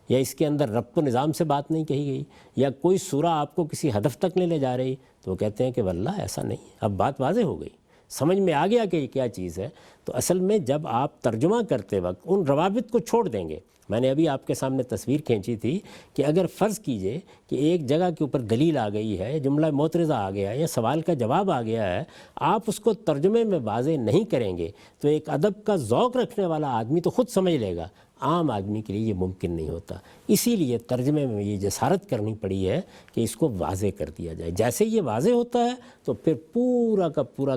یا اس کے اندر ربط و نظام سے بات نہیں کہی گئی، یا کوئی سورہ آپ کو کسی ہدف تک نہیں لے جا رہی؟ تو وہ کہتے ہیں کہ واللہ ایسا نہیں ہے. اب بات واضح ہو گئی، سمجھ میں آ گیا کہ یہ کیا چیز ہے. تو اصل میں جب آپ ترجمہ کرتے وقت ان روابط کو چھوڑ دیں گے، میں نے ابھی آپ کے سامنے تصویر کھینچی تھی کہ اگر فرض کیجئے کہ ایک جگہ کے اوپر دلیل آ گئی ہے، جملہ معترضہ آ گیا ہے، یا سوال کا جواب آ گیا ہے، آپ اس کو ترجمے میں واضح نہیں کریں گے تو ایک ادب کا ذوق رکھنے والا آدمی تو خود سمجھ لے گا، عام آدمی کے لیے یہ ممکن نہیں ہوتا. اسی لیے ترجمے میں یہ جسارت کرنی پڑی ہے کہ اس کو واضح کر دیا جائے. جیسے یہ واضح ہوتا ہے تو پھر پورا کا پورا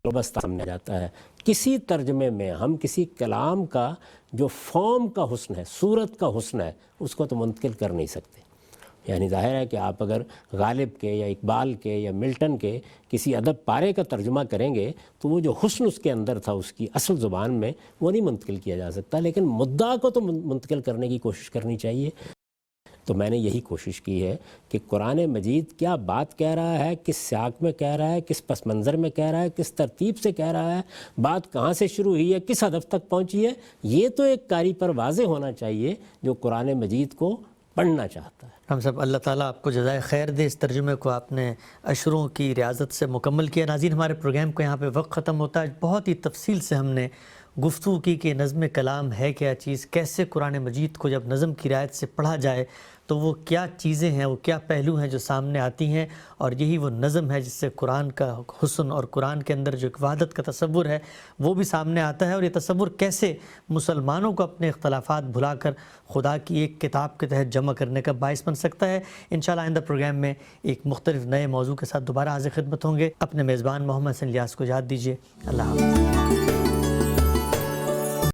بستہ سامنے جاتا ہے. کسی ترجمے میں ہم کسی کلام کا جو فارم کا حسن ہے، صورت کا حسن ہے، اس کو تو منتقل کر نہیں سکتے. یعنی ظاہر ہے کہ آپ اگر غالب کے یا اقبال کے یا ملٹن کے کسی ادب پارے کا ترجمہ کریں گے تو وہ جو حسن اس کے اندر تھا اس کی اصل زبان میں، وہ نہیں منتقل کیا جا سکتا. لیکن مدعا کو تو منتقل کرنے کی کوشش کرنی چاہیے. تو میں نے یہی کوشش کی ہے کہ قرآن مجید کیا بات کہہ رہا ہے، کس سیاق میں کہہ رہا ہے، کس پس منظر میں کہہ رہا ہے، کس ترتیب سے کہہ رہا ہے، بات کہاں سے شروع ہوئی ہے، کس ہدف تک پہنچی ہے. یہ تو ایک قاری پر واضح ہونا چاہیے جو قرآن مجید کو پڑھنا چاہتا ہے. ہم سب اللہ تعالیٰ آپ کو جزائے خیر دے. اس ترجمے کو آپ نے اشروں کی ریاضت سے مکمل کیا. ناظرین، ہمارے پروگرام کو یہاں پہ وقت ختم ہوتا ہے. بہت ہی تفصیل سے ہم نے گفتگو کی کہ نظم کلام ہے کیا چیز، کیسے قرآن مجید کو جب نظم کی رعایت سے پڑھا جائے تو وہ کیا چیزیں ہیں، وہ کیا پہلو ہیں جو سامنے آتی ہیں، اور یہی وہ نظم ہے جس سے قرآن کا حسن اور قرآن کے اندر جو ایک وحدت کا تصور ہے وہ بھی سامنے آتا ہے. اور یہ تصور کیسے مسلمانوں کو اپنے اختلافات بھلا کر خدا کی ایک کتاب کے تحت جمع کرنے کا باعث بن سکتا ہے. انشاءاللہ آئندہ پروگرام میں ایک مختلف نئے موضوع کے ساتھ دوبارہ حاضر خدمت ہوں گے. اپنے میزبان محمد حسن الیاس کو اجازت دیجیے. اللہ حافظ.